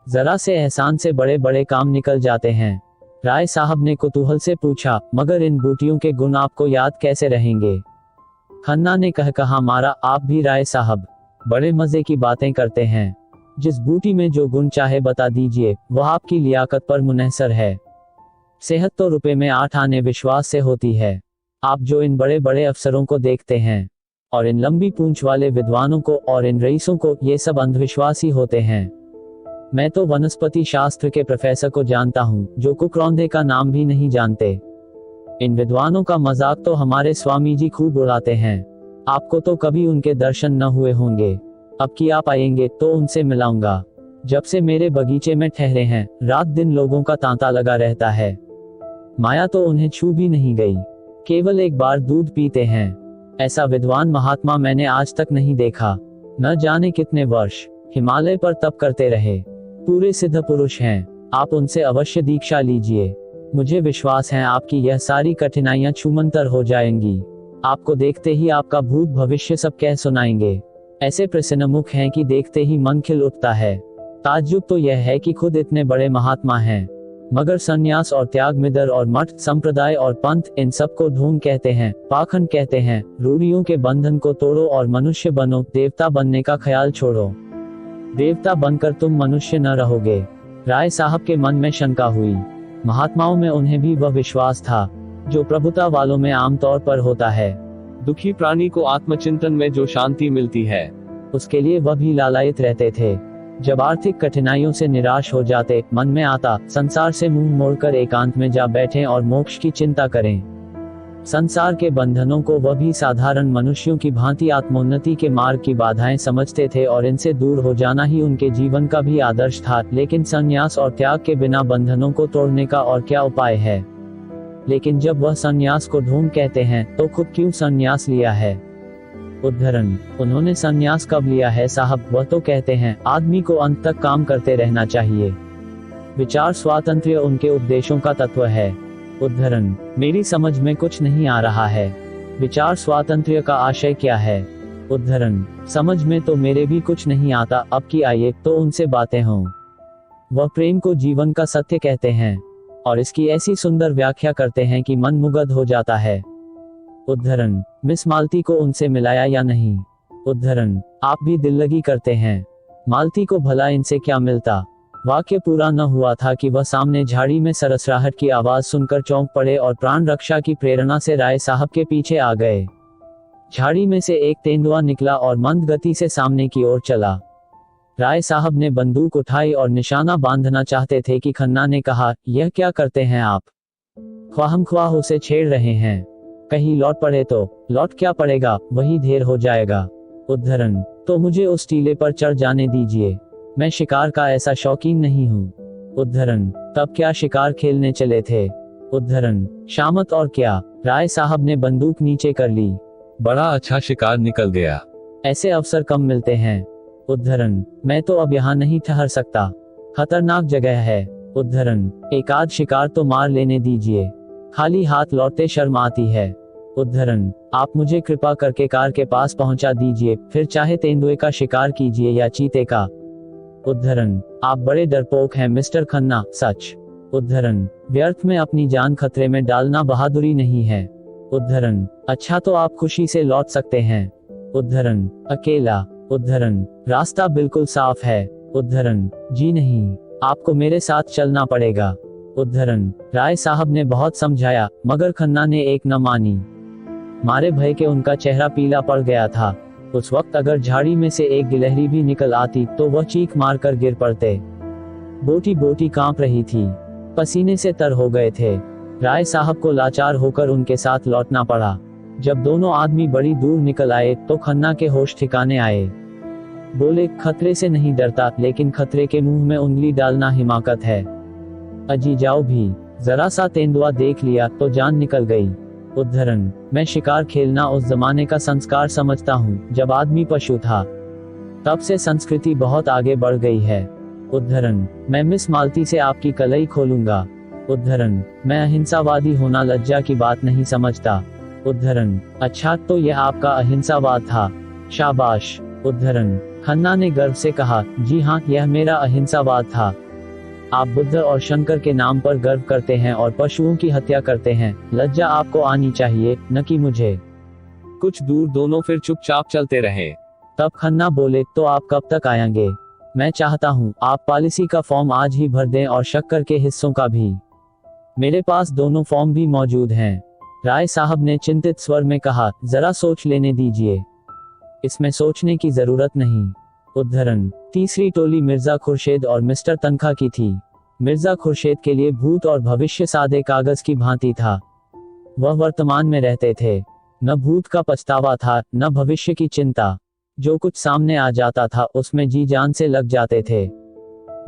जरा से एहसान से बड़े बड़े काम निकल जाते हैं। राय साहब ने कुतूहल से पूछा, मगर इन बूटियों के गुण आपको याद कैसे रहेंगे? खन्ना ने कहा, मारा आप भी राय साहब बड़े मजे की बातें करते हैं। जिस बूटी में जो गुण चाहे बता दीजिए, वह आपकी लियाकत पर मुनहसर है। सेहत तो रुपए में 8 आने विश्वास से होती है। आप जो इन बड़े बड़े अफसरों को देखते हैं और इन लंबी पूंछ वाले विद्वानों को और इन रईसों को, ये सब अंधविश्वासी होते हैं। मैं तो वनस्पति शास्त्र के प्रोफेसर को जानता हूँ जो कुकरौंधे का नाम भी नहीं जानते। इन विद्वानों का मजाक तो हमारे स्वामी जी खूब उड़ाते हैं। आपको तो कभी उनके दर्शन न हुए होंगे। अब की आप आएंगे तो उनसे मिलाऊंगा। जब से मेरे बगीचे में ठहरे हैं, रात दिन लोगों का तांता लगा रहता है। माया तो उन्हें छू भी नहीं गई, केवल एक बार दूध पीते हैं। ऐसा विद्वान महात्मा मैंने आज तक नहीं देखा। न जाने कितने वर्ष हिमालय पर तप करते रहे, पूरे सिद्ध पुरुष हैं। आप उनसे अवश्य दीक्षा लीजिए। मुझे विश्वास है आपकी यह सारी कठिनाइयां छूमंतर हो जाएंगी। आपको देखते ही आपका भूत भविष्य सब कह सुनाएंगे। ऐसे प्रसन्नमुख हैं कि देखते ही मन खिल उठता है। ताज्जुब तो यह है कि खुद इतने बड़े महात्मा हैं, मगर संन्यास और त्याग, मिदर और मठ, संप्रदाय और पंथ, इन सब को ढोंग कहते हैं, पाखंड कहते हैं। रूढ़ियों के बंधन को तोड़ो और मनुष्य बनो। देवता बनने का ख्याल छोड़ो। देवता बनकर तुम मनुष्य न रहोगे। राय साहब के मन में शंका हुई। महात्माओं में उन्हें भी वह विश्वास था जो प्रभुता वालों में आमतौर पर होता है। दुखी प्राणी को आत्मचिंतन में जो शांति मिलती है, उसके लिए वह भी लालायित रहते थे। जब आर्थिक कठिनाइयों से निराश हो जाते, मन में आता संसार से मुंह मोड़कर एकांत में जा बैठें और मोक्ष की चिंता करें। संसार के बंधनों को वह भी साधारण मनुष्यों की भांति आत्मोन्नति के मार्ग की बाधाएं समझते थे और इनसे दूर हो जाना ही उनके जीवन का भी आदर्श था। लेकिन संन्यास और त्याग के बिना बंधनों को तोड़ने का और क्या उपाय है? लेकिन जब वह संन्यास को ढोंग कहते हैं तो खुद क्यों संन्यास लिया है? उद्धरण, उन्होंने संन्यास कब लिया है साहब? वह तो कहते हैं आदमी को अंत तक काम करते रहना चाहिए। विचार स्वातंत्र्य उनके उपदेशों का तत्व है। उद्धरण, मेरी समझ में कुछ नहीं आ रहा है। विचार स्वातंत्र्य का आशय क्या है? उद्धरण, समझ में तो मेरे भी कुछ नहीं आता। अब की आइए तो उनसे बातें हों। वह प्रेम को जीवन का सत्य कहते हैं और इसकी ऐसी सुंदर व्याख्या करते हैं कि मन मुग्ध हो जाता है। उद्धरण, मिस मालती को उनसे मिलाया या नहीं? उद्धरण, आप भी दिल लगी करते हैं। मालती को भला इनसे क्या मिलता? वाक्य पूरा न हुआ था कि वह सामने झाड़ी में सरसराहट की आवाज सुनकर चौंक पड़े और प्राण रक्षा की प्रेरणा से राय साहब के पीछे आ गए। झाड़ी में से एक तेंदुआ निकला और मंद गति से सामने की ओर चला। राय साहब ने बंदूक उठाई और निशाना बांधना चाहते थे कि खन्ना ने कहा, यह क्या करते हैं आप? ख्वाहमख्वाह उसे छेड़ रहे हैं। कहीं लौट पड़े तो? लौट क्या पड़ेगा, वही ढेर हो जाएगा। उद्धरण, तो मुझे उस टीले पर चढ़ जाने दीजिए। मैं शिकार का ऐसा शौकीन नहीं हूँ। उद्धरण, तब क्या शिकार खेलने चले थे? उद्धरण, शामत और क्या। राय साहब ने बंदूक नीचे कर ली। बड़ा अच्छा शिकार निकल गया। ऐसे अवसर कम मिलते हैं। उद्धरण, मैं तो अब यहाँ नहीं ठहर सकता, खतरनाक जगह है। उद्धरण, एक आध शिकार तो मार लेने दीजिए, खाली हाथ लौटते शर्म आती है। उद्धरण, आप मुझे कृपा करके कार के पास पहुंचा दीजिए, फिर चाहे तेंदुए का शिकार कीजिए या चीते का। उद्धरण, आप बड़े डरपोक हैं मिस्टर खन्ना, सच। उद्धरण, व्यर्थ में अपनी जान खतरे में डालना बहादुरी नहीं है। उद्धरण, अच्छा तो आप खुशी से लौट सकते हैं। उद्धरण, अकेला। उद्धरण, रास्ता बिल्कुल साफ है। उद्धरण, जी नहीं, आपको मेरे साथ चलना पड़ेगा। उद्धरण, राय साहब ने बहुत समझाया, मगर खन्ना ने एक न मानी। मारे भय के उनका चेहरा पीला पड़ गया था। उस वक्त अगर झाड़ी में से एक गिलहरी भी निकल आती तो वह चीख मार कर गिर पड़ते। बोटी बोटी कांप रही थी, पसीने से तर हो गए थे। राय साहब को लाचार होकर उनके साथ लौटना पड़ा। जब दोनों आदमी बड़ी दूर निकल आए तो खन्ना के होश ठिकाने आए। बोले, खतरे से नहीं डरता, लेकिन खतरे के मुंह में उंगली डालना हिमाकत है। अजी जाओ भी, जरा सा तेंदुआ देख लिया तो जान निकल गई। उद्धरण, मैं शिकार खेलना उस जमाने का संस्कार समझता हूँ जब आदमी पशु था। तब से संस्कृति बहुत आगे बढ़ गई है। उद्धरण, मैं मिस मालती से आपकी कलई खोलूंगा। उद्धरण, मैं अहिंसावादी होना लज्जा की बात नहीं समझता। उद्धरण, अच्छा तो यह आपका अहिंसावाद था, शाबाश। उद्धरण, खन्ना ने गर्व से कहा, जी हाँ, यह मेरा अहिंसावाद था। आप बुद्ध और शंकर के नाम पर गर्व करते हैं और पशुओं की हत्या करते हैं। लज्जा आपको आनी चाहिए, न कि मुझे। कुछ दूर दोनों फिर चुपचाप चलते रहे। तब खन्ना बोले, तो आप कब तक आएंगे? मैं चाहता हूँ आप पॉलिसी का फॉर्म आज ही भर दें और शक्कर के हिस्सों का भी। मेरे पास दोनों फॉर्म भी मौजूद हैं। राय साहब ने चिंतित स्वर में कहा, जरा सोच लेने दीजिए। इसमें सोचने की जरूरत नहीं। उद्धरण, तीसरी टोली मिर्जा खुर्शेद और मिस्टर तनखा की थी। मिर्जा खुर्शेद के लिए भूत और भविष्य सादे कागज की भांति था। वह वर्तमान में रहते थे। न भूत का पछतावा था, न भविष्य की चिंता। जो कुछ सामने आ जाता था उसमें जी जान से लग जाते थे।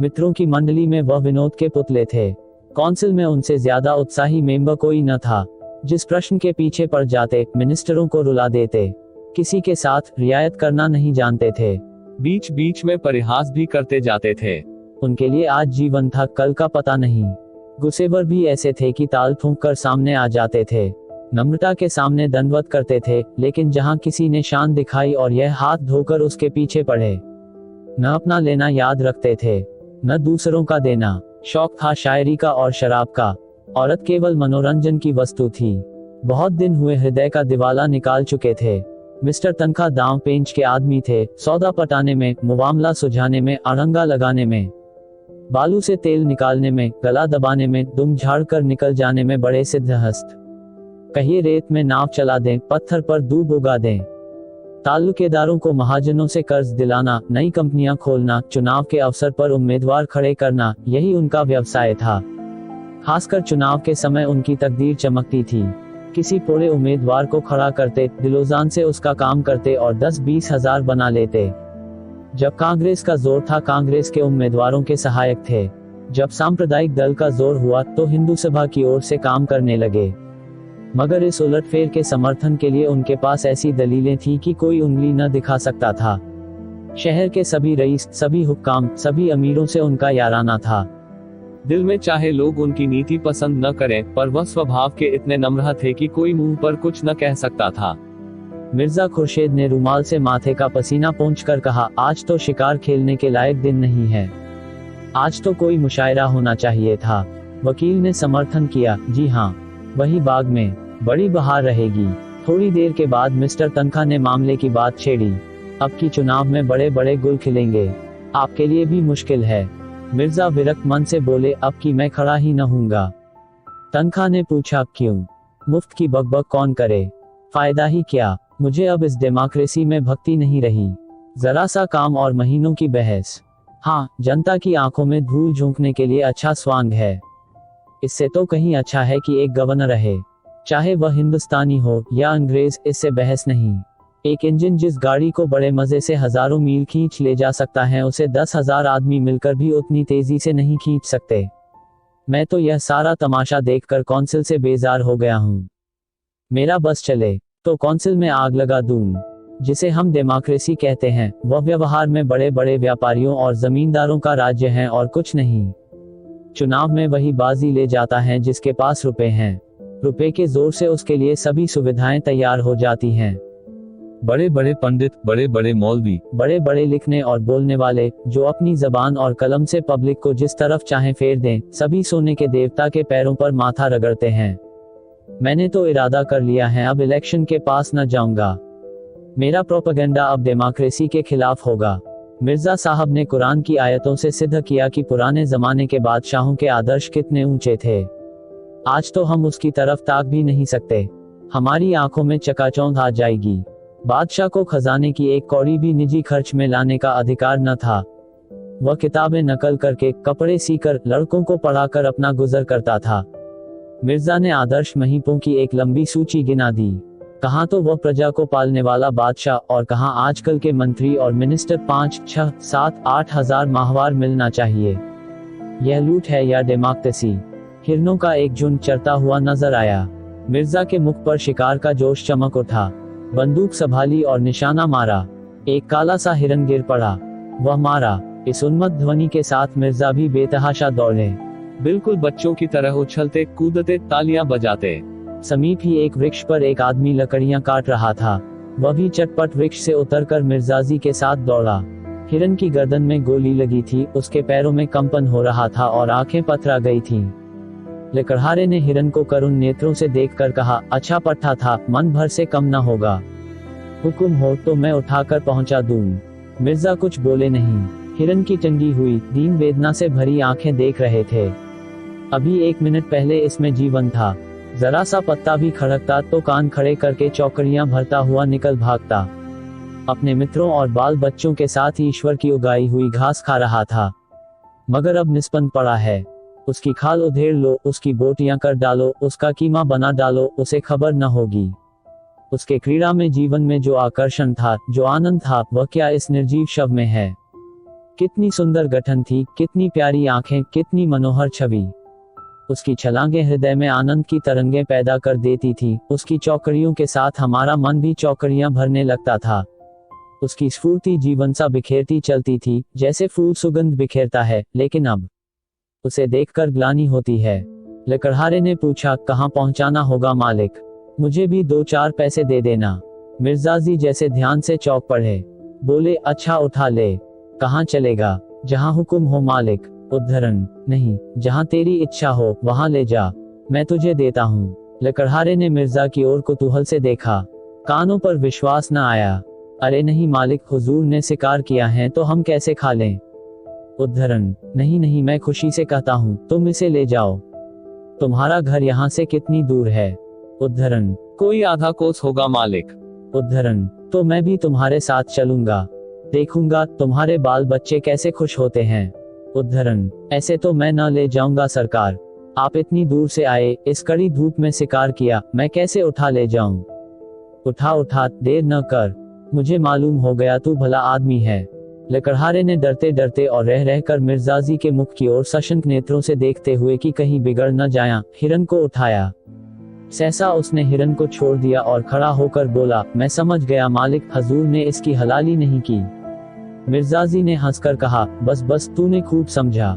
मित्रों की मंडली में वह विनोद के पुतले थे। काउंसिल में उनसे ज्यादा उत्साही मेंबर कोई न था। जिस प्रश्न के पीछे पड़ जाते, मिनिस्टरों को रुला देते। किसी के साथ रियायत करना नहीं जानते थे। बीच बीच में परिहास भी करते जाते थे। उनके लिए आज जीवन था, कल का पता नहीं। गुस्सेवर भी ऐसे थे कि ताल ठोंक कर सामने आ जाते थे। नम्रता के सामने दंडवत करते थे, लेकिन जहां किसी ने शान दिखाई और यह हाथ धोकर उसके पीछे पड़े। न अपना लेना याद रखते थे, न दूसरों का देना। शौक था शायरी का और शराब का। औरत केवल मनोरंजन की वस्तु थी। बहुत दिन हुए हृदय का दिवाला निकाल चुके थे। मिस्टर तनखा दांव पेंच के आदमी थे। सौदा पटाने में, मुआमला सुझाने में, अड़ंगा लगाने में, बालू से तेल निकालने में, गला दबाने में, दुम झाड़ कर निकल जाने में बड़े सिद्धहस्त। कहिए रेत में नाव चला दें, पत्थर पर दूब उगा दें। ताल्लुकेदारों को महाजनों से कर्ज दिलाना, नई कंपनियां खोलना, चुनाव के अवसर पर उम्मीदवार खड़े करना, यही उनका व्यवसाय था। खासकर चुनाव के समय उनकी तकदीर चमकती थी। किसी पोड़े उम्मीदवार को खड़ा करते, दिलोजान से उसका काम करते और 10-20 हजार बना लेते। जब कांग्रेस का जोर था, कांग्रेस के उम्मीदवारों के सहायक थे। जब सांप्रदायिक दल का जोर हुआ तो हिंदू सभा की ओर से काम करने लगे। मगर इस उलटफेर के समर्थन के लिए उनके पास ऐसी दलीलें थीं कि कोई उंगली न दिखा सकता था। शहर के सभी रईस, सभी हुक्काम, सभी अमीरों से उनका याराना था। दिल में चाहे लोग उनकी नीति पसंद न करें, पर वह स्वभाव के इतने नम्र थे कि कोई मुंह पर कुछ न कह सकता था। मिर्जा खुर्शेद ने रुमाल से माथे का पसीना पोंछकर कहा, आज तो शिकार खेलने के लायक दिन नहीं है। आज तो कोई मुशायरा होना चाहिए था। वकील ने समर्थन किया, जी हाँ, वही बाग में बड़ी बहार रहेगी। थोड़ी देर के बाद मिस्टर तनखा ने मामले की बात छेड़ी। अब की चुनाव में बड़े बड़े गुल खिलेंगे, आपके लिए भी मुश्किल है। मिर्जा विरक्त मन से बोले, अब की मैं खड़ा ही न हूँगा। तनखा ने पूछा, क्यों? मुफ्त की बकबक कौन करे, फायदा ही क्या? मुझे अब इस डेमोक्रेसी में भक्ति नहीं रही। जरा सा काम और महीनों की बहस। हाँ, जनता की आंखों में धूल झोंकने के लिए अच्छा स्वांग है। इससे तो कहीं अच्छा है कि एक गवर्नर रहे, चाहे वह हिंदुस्तानी हो या अंग्रेज, इससे बहस नहीं। एक इंजन जिस गाड़ी को बड़े मजे से हजारों मील खींच ले जा सकता है, उसे 10,000 आदमी मिलकर भी उतनी तेजी से नहीं खींच सकते। मैं तो यह सारा तमाशा देखकर कौंसिल से बेजार हो गया हूँ। मेरा बस चले तो कौंसिल में आग लगा दूं। जिसे हम डेमोक्रेसी कहते हैं, वह व्यवहार में बड़े बड़े व्यापारियों और जमींदारों का राज्य है और कुछ नहीं। चुनाव में वही बाजी ले जाता है जिसके पास रुपए हैं। रुपए के जोर से उसके लिए सभी सुविधाएं तैयार हो जाती हैं। बड़े बड़े पंडित, बड़े बड़े मौलवी, बड़े बड़े लिखने और बोलने वाले, जो अपनी जबान और कलम से पब्लिक को जिस तरफ चाहे फेर दें, सभी सोने के देवता के पैरों पर माथा रगड़ते हैं। मैंने तो इरादा कर लिया है, अब इलेक्शन के पास न जाऊंगा। मेरा प्रोपेगेंडा अब डेमोक्रेसी के खिलाफ होगा। मिर्जा साहब ने कुरान की आयतों से सिद्ध किया कि पुराने जमाने के बादशाहों के आदर्श कितने ऊंचे थे। आज तो हम उसकी तरफ ताक भी नहीं सकते। हमारी आंखों में चकाचौंध आ जाएगी। बादशाह को खजाने की एक कौड़ी भी निजी खर्च में लाने का अधिकार न था। वह किताबें नकल करके, कपड़े सीकर, लड़कों को पढ़ाकर अपना गुजर करता था। मिर्जा ने आदर्श महीपों की एक लंबी सूची गिना दी। कहाँ तो वह प्रजा को पालने वाला बादशाह, और कहाँ आजकल के मंत्री और मिनिस्टर 5, 6, 7, 8 हजार माहवार मिलना चाहिए। यह लूट है या डेमोक्रेसी? हिरनों का एक झुंड चरता हुआ नजर आया। मिर्जा के मुख पर शिकार का जोश चमक उठा। बंदूक संभाली और निशाना मारा। एक काला सा हिरन गिर पड़ा। वह मारा। इस उन्मत्त ध्वनि के साथ मिर्जा भी बेतहाशा दौड़े, बिल्कुल बच्चों की तरह उछलते कूदते, तालियां बजाते। समीप ही एक वृक्ष पर एक आदमी लकड़ियां काट रहा था। वह भी चटपट वृक्ष से उतरकर मिर्जाजी के साथ दौड़ा। हिरन की गर्दन में गोली लगी थी, उसके पैरों में कंपन हो रहा था और आंखें पथरा गई थीं। लकड़हारे ने हिरन को करुण नेत्रों से देखकर कहा, अच्छा पट्टा था, मन भर से कम न होगा। हुक्म हो तो मैं उठाकर पहुंचा दूं। मिर्जा कुछ बोले नहीं। हिरन की टंगी हुई, दीन वेदना से भरी आंखें देख रहे थे। अभी 1 मिनट पहले इसमें जीवन था। जरा सा पत्ता भी खड़कता तो कान खड़े करके चौकड़ियां भरता हुआ निकल भागता। अपने मित्रों और बाल बच्चों के साथ ईश्वर की उगाई हुई घास खा रहा था। मगर अब निस्पंद पड़ा है। उसकी खाल उधेड़ लो, उसकी बोटियां कर डालो, उसका कीमा बना डालो, उसे खबर न होगी। उसके क्रीड़ा में जीवन में जो आकर्षण था, जो आनंद था, वह क्या इस निर्जीव शव में है? कितनी सुंदर गठन थी, कितनी प्यारी आंखें, कितनी मनोहर छवि। उसकी छलांगें हृदय में आनंद की तरंगें पैदा कर देती थी। उसकी चौकड़ियों के साथ हमारा मन भी चौकड़ियां भरने लगता था। उसकी स्फूर्ति जीवन सा बिखेरती चलती थी, जैसे फूल सुगंध बिखेरता है। लेकिन अब उसे देखकर ग्लानि होती है। लकड़हारे ने पूछा, कहाँ पहुंचाना होगा मालिक? मुझे भी 2-4 पैसे दे देना। मिर्जाजी जैसे ध्यान से चौंक पड़े। बोले, अच्छा उठा ले। कहाँ चलेगा? जहाँ हुक्म हो मालिक। उद्धरण, नहीं, जहाँ तेरी इच्छा हो वहाँ ले जा, मैं तुझे देता हूँ। लकड़हारे ने मिर्जा की ओर कुतूहल से देखा। कानों पर विश्वास न आया। अरे नहीं मालिक, हुजूर ने शिकार किया है तो हम कैसे खा लें? उद्धरण, नहीं नहीं, मैं खुशी से कहता हूँ, तुम इसे ले जाओ। तुम्हारा घर यहाँ से कितनी दूर है? उद्धरण, कोई आधा कोस होगा मालिक। उद्धरण, तो मैं भी तुम्हारे साथ चलूंगा, देखूंगा तुम्हारे बाल बच्चे कैसे खुश होते हैं। उद्धरण, ऐसे तो मैं न ले जाऊंगा सरकार। आप इतनी दूर से आए, इस कड़ी धूप में शिकार किया, मैं कैसे उठा ले जाऊं? उठा उठा, देर न कर, मुझे मालूम हो गया तू भला आदमी है। लकड़हारे ने डरते डरते और रह रहकर मिर्जाजी के मुख की ओर सशंक नेत्रों से देखते हुए कि कहीं बिगड़ न जाया, हिरन को उठाया। सहसा उसने हिरन को छोड़ दिया और खड़ा होकर बोला, मैं समझ गया मालिक, हजूर ने इसकी हलाली नहीं की। मिर्जाजी ने हंसकर कहा, बस बस, तूने खूब समझा,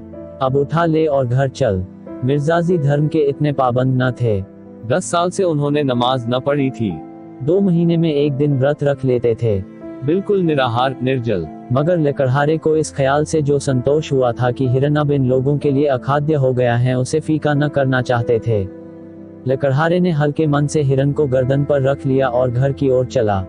अब उठा ले और घर चल। मिर्जाजी धर्म के इतने पाबंद न थे। 10 साल से उन्होंने नमाज न पढ़ी थी। 2 महीने में एक दिन व्रत रख लेते थे, बिल्कुल निराहार, निर्जल। मगर लकड़हारे को इस ख्याल से जो संतोष हुआ था कि हिरन अब इन लोगों के लिए अखाद्य हो गया है, उसे फीका न करना चाहते थे। लकड़हारे ने हल्के मन से हिरन को गर्दन पर रख लिया और घर की ओर चला।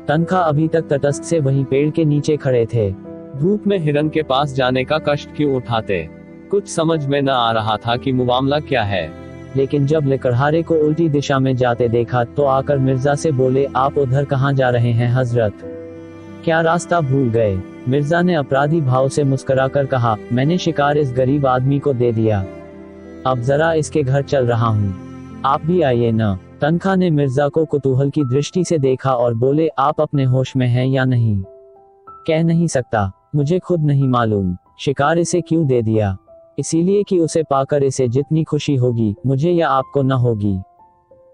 तनखा अभी तक तटस्थ से वहीं पेड़ के नीचे खड़े थे। धूप में हिरन के पास जाने का कष्ट क्यों उठाते? कुछ समझ में न आ रहा था कि मामला क्या है। लेकिन जब लकड़हारे को उल्टी दिशा में जाते देखा तो आकर मिर्जा से बोले, आप उधर कहाँ जा रहे हैं हजरत? क्या रास्ता भूल गए? मिर्जा ने अपराधी भाव से मुस्कुराकर कहा, मैंने शिकार इस गरीब आदमी को दे दिया, अब जरा इसके घर चल रहा हूँ, आप भी आइए न। तनखा ने मिर्जा को कुतूहल की दृष्टि से देखा और बोले, आप अपने होश में हैं या नहीं? कह नहीं सकता, मुझे खुद नहीं मालूम। शिकार इसे क्यों दे दिया? इसीलिए कि उसे पाकर इसे जितनी खुशी होगी, मुझे या आपको न होगी।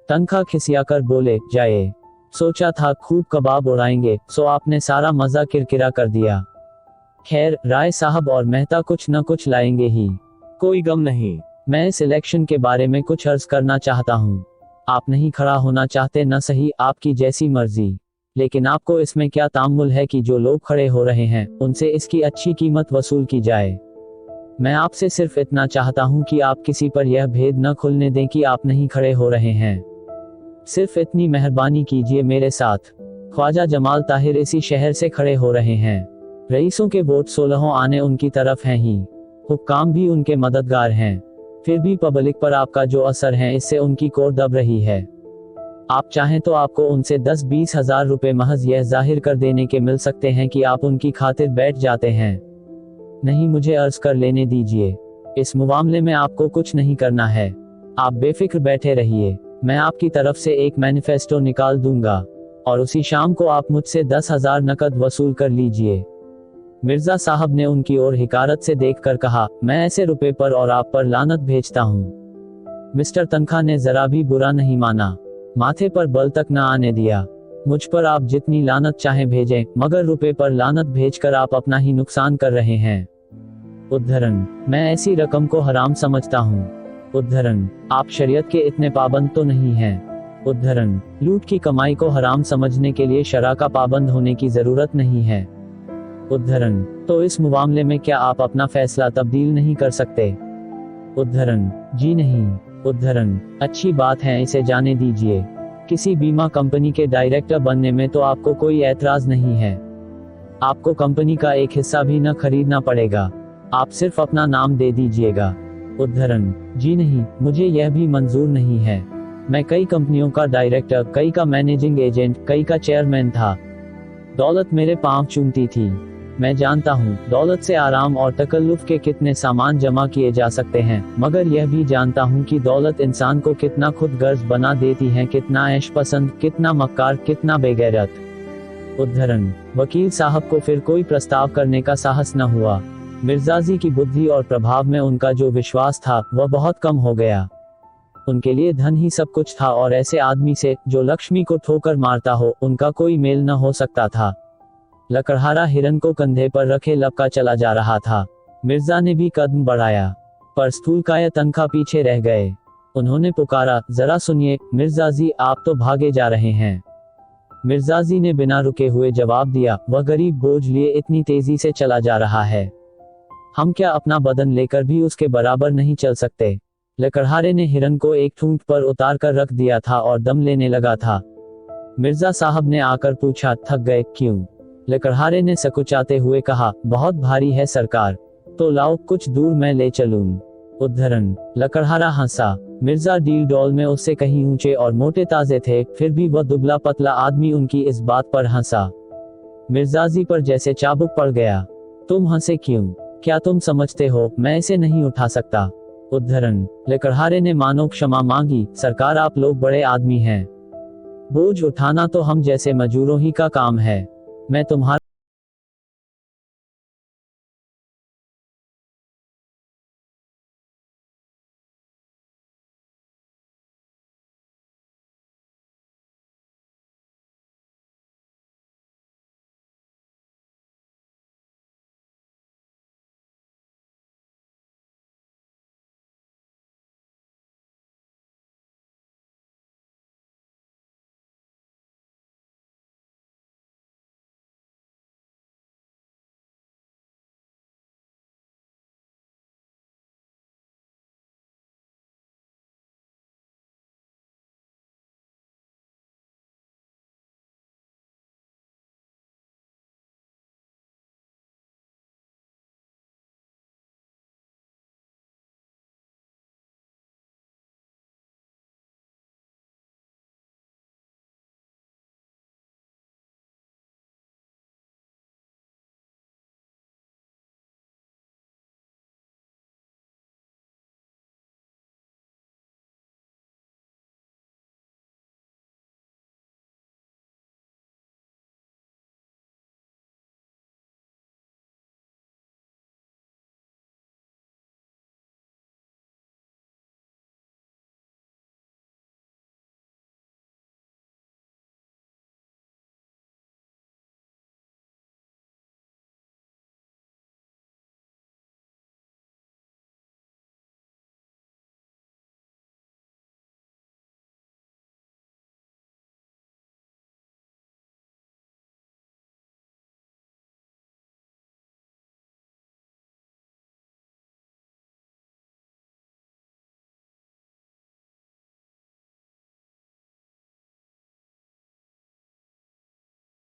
तनखा खिसियाकर बोले, जाए, सोचा था खूब कबाब उड़ाएंगे, सो आपने सारा मजा किरकिरा कर दिया। खैर, राय साहब और मेहता कुछ न कुछ लाएंगे ही, कोई गम नहीं। मैं इस इलेक्शन के बारे में कुछ अर्ज करना चाहता हूँ। आप नहीं खड़ा होना चाहते न सही, आपकी जैसी मर्जी, लेकिन आपको इसमें क्या तामुल है कि जो लोग खड़े हो रहे हैं उनसे इसकी अच्छी कीमत वसूल की जाए। मैं आपसे सिर्फ इतना चाहता हूं कि आप किसी पर यह भेद न खुलने दें कि आप नहीं खड़े हो रहे हैं। सिर्फ इतनी मेहरबानी कीजिए मेरे साथ। ख्वाजा जमाल ताहिर इसी शहर से खड़े हो रहे हैं। रईसों के वोट 16 आने उनकी तरफ हैं ही। हुक्काम भी उनके मददगार हैं। फिर भी पब्लिक पर आपका जो असर है इससे उनकी कोर दब रही है। आप चाहें तो आपको उनसे 10-20 हजार रुपए महज यह जाहिर कर देने के मिल सकते हैं कि आप उनकी खातिर बैठ जाते हैं। नहीं, मुझे अर्ज कर लेने दीजिए। इस मामले में आपको कुछ नहीं करना है। आप बेफिक्र बैठे रहिए। मैं आपकी तरफ से एक मैनिफेस्टो निकाल दूंगा और उसी शाम को आप मुझसे 10,000 नकद वसूल कर लीजिए। मिर्जा साहब ने उनकी ओर हिकारत से देखकर कहा, मैं ऐसे रुपए पर और आप पर लानत भेजता हूँ। मिस्टर तनखा ने जरा भी बुरा नहीं माना, माथे पर बल तक न आने दिया। मुझ पर आप जितनी लानत चाहें भेजें, मगर रुपए पर लानत भेजकर आप अपना ही नुकसान कर रहे हैं। उद्धरण, मैं ऐसी रकम को हराम समझता हूँ। उद्धरण, आप शरीयत के इतने पाबंद तो नहीं हैं। उद्धरण, लूट की कमाई को हराम समझने के लिए शरा का पाबंद होने की जरूरत नहीं है। उद्धरण, तो इस मामले में क्या आप अपना फैसला तब्दील नहीं कर सकते? उद्धरण, जी नहीं। उद्धरण, अच्छी बात है, इसे जाने दीजिए। किसी बीमा कंपनी के डायरेक्टर बनने में तो आपको कोई ऐतराज नहीं है। आपको कंपनी का एक हिस्सा भी न खरीदना पड़ेगा। आप सिर्फ अपना नाम दे दीजिएगा। उद्धरण, जी नहीं, मुझे यह भी मंजूर नहीं है। मैं कई कंपनियों का डायरेक्टर, कई का मैनेजिंग एजेंट, कई का चेयरमैन था। दौलत मेरे पांव चूमती थी। मैं जानता हूँ दौलत से आराम और तकल्लुफ के कितने सामान जमा किए जा सकते हैं, मगर यह भी जानता हूँ कि दौलत इंसान को कितना खुदगर्ज बना देती है, कितना ऐश पसंद, कितना मक्कार, कितना बेगैरत। उद्धरण, वकील साहब को फिर कोई प्रस्ताव करने का साहस न हुआ। मिर्जाजी की बुद्धि और प्रभाव में उनका जो विश्वास था वह बहुत कम हो गया। उनके लिए धन ही सब कुछ था और ऐसे आदमी से जो लक्ष्मी को ठोकर मारता हो, उनका कोई मेल न हो सकता था। लकड़हारा हिरन को कंधे पर रखे लपका चला जा रहा था। मिर्जा ने भी कदम बढ़ाया, पर स्थूलकाय तनखा पीछे रह गए। उन्होंने पुकारा, जरा सुनिए मिर्जाजी, आप तो भागे जा रहे हैं। मिर्जाजी ने बिना रुके हुए जवाब दिया, वह गरीब बोझ लिए इतनी तेजी से चला जा रहा है, हम क्या अपना बदन लेकर भी उसके बराबर नहीं चल सकते। लकड़हारे ने हिरन को एक ठूंठ पर उतार कर रख दिया था और दम लेने लगा था। मिर्जा साहब ने आकर पूछा, थक गए क्यों? लकड़हारे ने सकुचाते हुए कहा, बहुत भारी है सरकार। तो लाओ कुछ दूर मैं ले चलूं। उद्धरण, लकड़हारा हंसा। मिर्जा डील डॉल में उससे कहीं ऊंचे और मोटे ताजे थे, फिर भी वह दुबला पतला आदमी उनकी इस बात पर हंसा। मिर्जाजी पर जैसे चाबुक पड़ गया। तुम हंसे क्यों? क्या तुम समझते हो मैं इसे नहीं उठा सकता? उद्धरण, लकड़हारे ने मानो क्षमा मांगी, सरकार आप लोग बड़े आदमी हैं, बोझ उठाना तो हम जैसे मजूरों ही का काम है। मैं तुम्हारा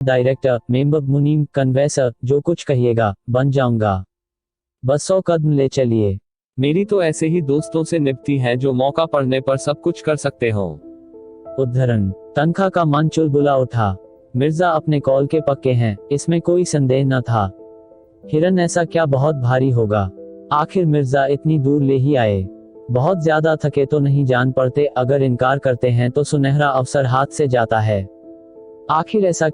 डायरेक्टर, मेंबर, मुनीम, कन्वेसर, जो कुछ कहिएगा, बन जाऊंगा। बस 100 कदम ले चलिए। मेरी तो ऐसे ही दोस्तों से निपटी है जो मौका पड़ने पर सब कुछ कर सकते हो। उद्धरण। तनखा का मन चुलबुला उठा। मिर्जा अपने कॉल के पक्के हैं, इसमें कोई संदेह न था। हिरन ऐसा क्या बहुत भारी होगा? आखिर मिर्जा इतनी दूर ले ही आए। बहुत ज्यादा थके तो नहीं जान पड़ते, अगर इनकार करते हैं तो सुनहरा अवसर हाथ से जाता है। आखिर ऐसा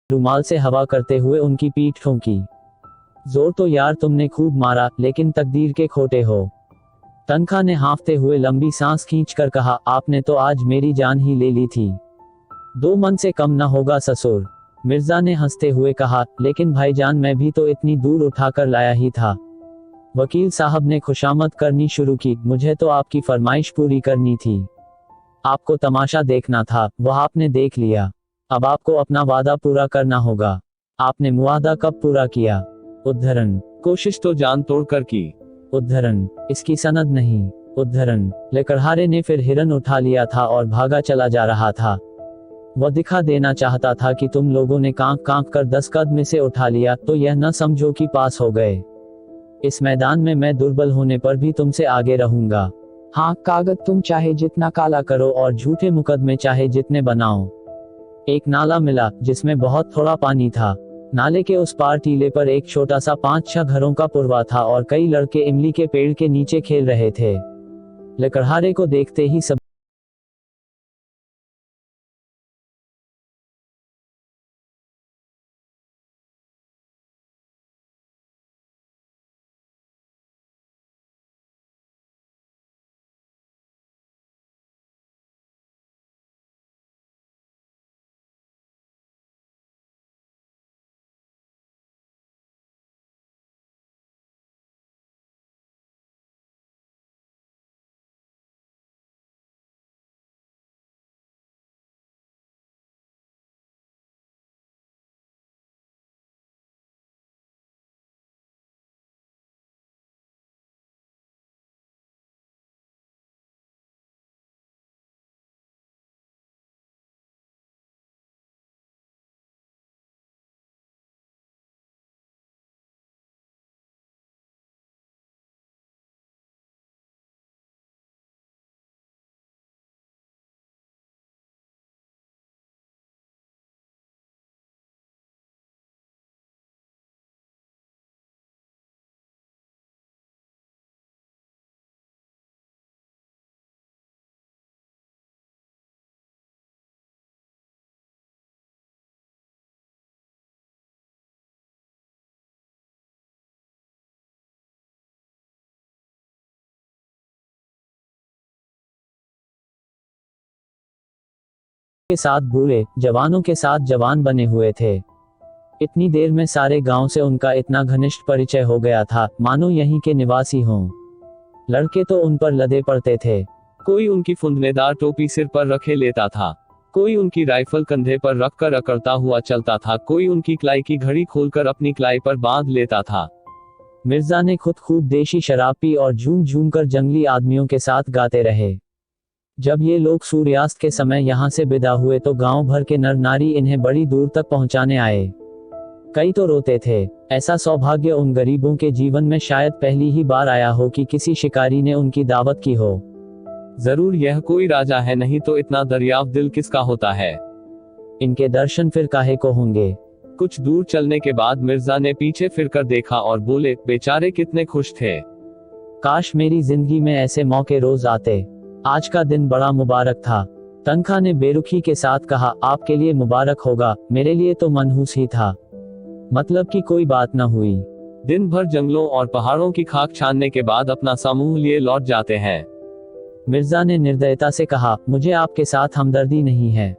रुमाल से हवा करते हुए उनकी पीठ ठोंकी। जोर तो यार तुमने खूब मारा, लेकिन तकदीर के खोटे हो। तनखा ने हांफते हुए लंबी सांस खींचकर कहा, आपने तो आज मेरी जान ही ले ली थी। 2 मन से कम न होगा ससुर। मिर्जा ने हंसते हुए कहा, लेकिन भाईजान मैं भी तो इतनी दूर उठाकर लाया ही था। वकील साहब ने खुशामद करनी शुरू की, मुझे तो आपकी फरमाइश पूरी करनी थी। आपको तमाशा देखना था, वह आपने देख लिया। अब आपको अपना वादा पूरा करना होगा। आपने मुआदा कब पूरा किया? उद्धरण। कोशिश तो जान तोड़ कर की। उद्धरण। इसकी सनद नहीं। उद्धरण। लकड़हारे ने फिर हिरन उठा लिया था और भागा चला जा रहा था। वह दिखा देना चाहता था कि तुम लोगों ने कांप कांप कर 10 कदम से उठा लिया तो यह न समझो कि पास हो गए। इस मैदान में मैं दुर्बल होने पर भी तुमसे आगे रहूंगा। हाँ, कागज तुम चाहे जितना काला करो और झूठे मुकदमे चाहे जितने बनाओ। एक नाला मिला जिसमें बहुत थोड़ा पानी था। नाले के उस पार टीले पर एक छोटा सा 5-6 घरों का पुरवा था और कई लड़के इमली के पेड़ के नीचे खेल रहे थे। लकड़हारे को देखते ही सब के साथ बूढ़े जवानों के साथ जवान बने हुए थे। इतनी देर में सारे गांव से उनका इतना घनिष्ठ परिचय हो गया था, मानो यहीं के निवासी हों। लड़के तो उन पर लदे पड़ते थे। कोई उनकी फुंदनेदार टोपी सिर पर रखे लेता था, कोई उनकी राइफल कंधे पर रखकर अकड़ता हुआ चलता था, कोई उनकी कलाई की घड़ी खोलकर अपनी कलाई पर बांध लेता था। मिर्जा ने खुद खूब देशी शराब पी और झूम झूम कर जंगली आदमियों के साथ गाते रहे। जब ये लोग सूर्यास्त के समय यहाँ से विदा हुए तो गांव भर के नर नारी इन्हें बड़ी दूर तक पहुंचाने आए। कई तो रोते थे। ऐसा सौभाग्य उन गरीबों के जीवन में शायद पहली ही बार आया हो कि किसी शिकारी ने उनकी दावत की हो। जरूर यह कोई राजा है, नहीं तो इतना दरियाव दिल किसका होता है। इनके दर्शन फिर काहे को होंगे। कुछ दूर चलने के बाद मिर्जा ने पीछे फिरकर देखा और बोले, बेचारे कितने खुश थे। काश मेरी जिंदगी में ऐसे मौके रोज आते। आज का दिन बड़ा मुबारक था। तनखा ने बेरुखी के साथ कहा, आपके लिए मुबारक होगा, मेरे लिए तो मनहूस ही था। मतलब कि कोई बात न हुई। दिन भर जंगलों और पहाड़ों की खाक छानने के बाद अपना समूह लिए लौट जाते हैं। मिर्जा ने निर्दयता से कहा, मुझे आपके साथ हमदर्दी नहीं है।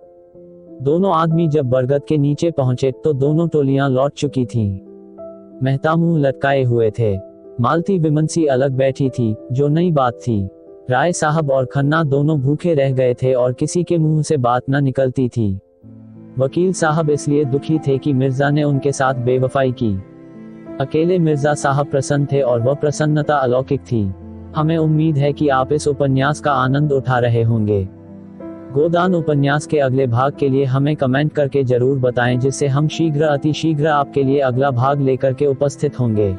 दोनों आदमी जब बरगद के नीचे पहुंचे तो दोनों टोलियां लौट चुकी थीं। मेहता मुंह लटकाए हुए थे। मालती विमनसी अलग बैठी थी, जो नई बात थी। राय साहब और खन्ना दोनों भूखे रह गए थे और किसी के मुंह से बात न निकलती थी। वकील साहब इसलिए दुखी थे कि मिर्जा ने उनके साथ बेवफाई की। अकेले मिर्जा साहब प्रसन्न थे और वह प्रसन्नता अलौकिक थी। हमें उम्मीद है कि आप इस उपन्यास का आनंद उठा रहे होंगे। गोदान उपन्यास के अगले भाग के लिए हमें कमेंट करके जरूर बताएं, जिससे हम अति शीघ्र आपके लिए अगला भाग लेकर के उपस्थित होंगे।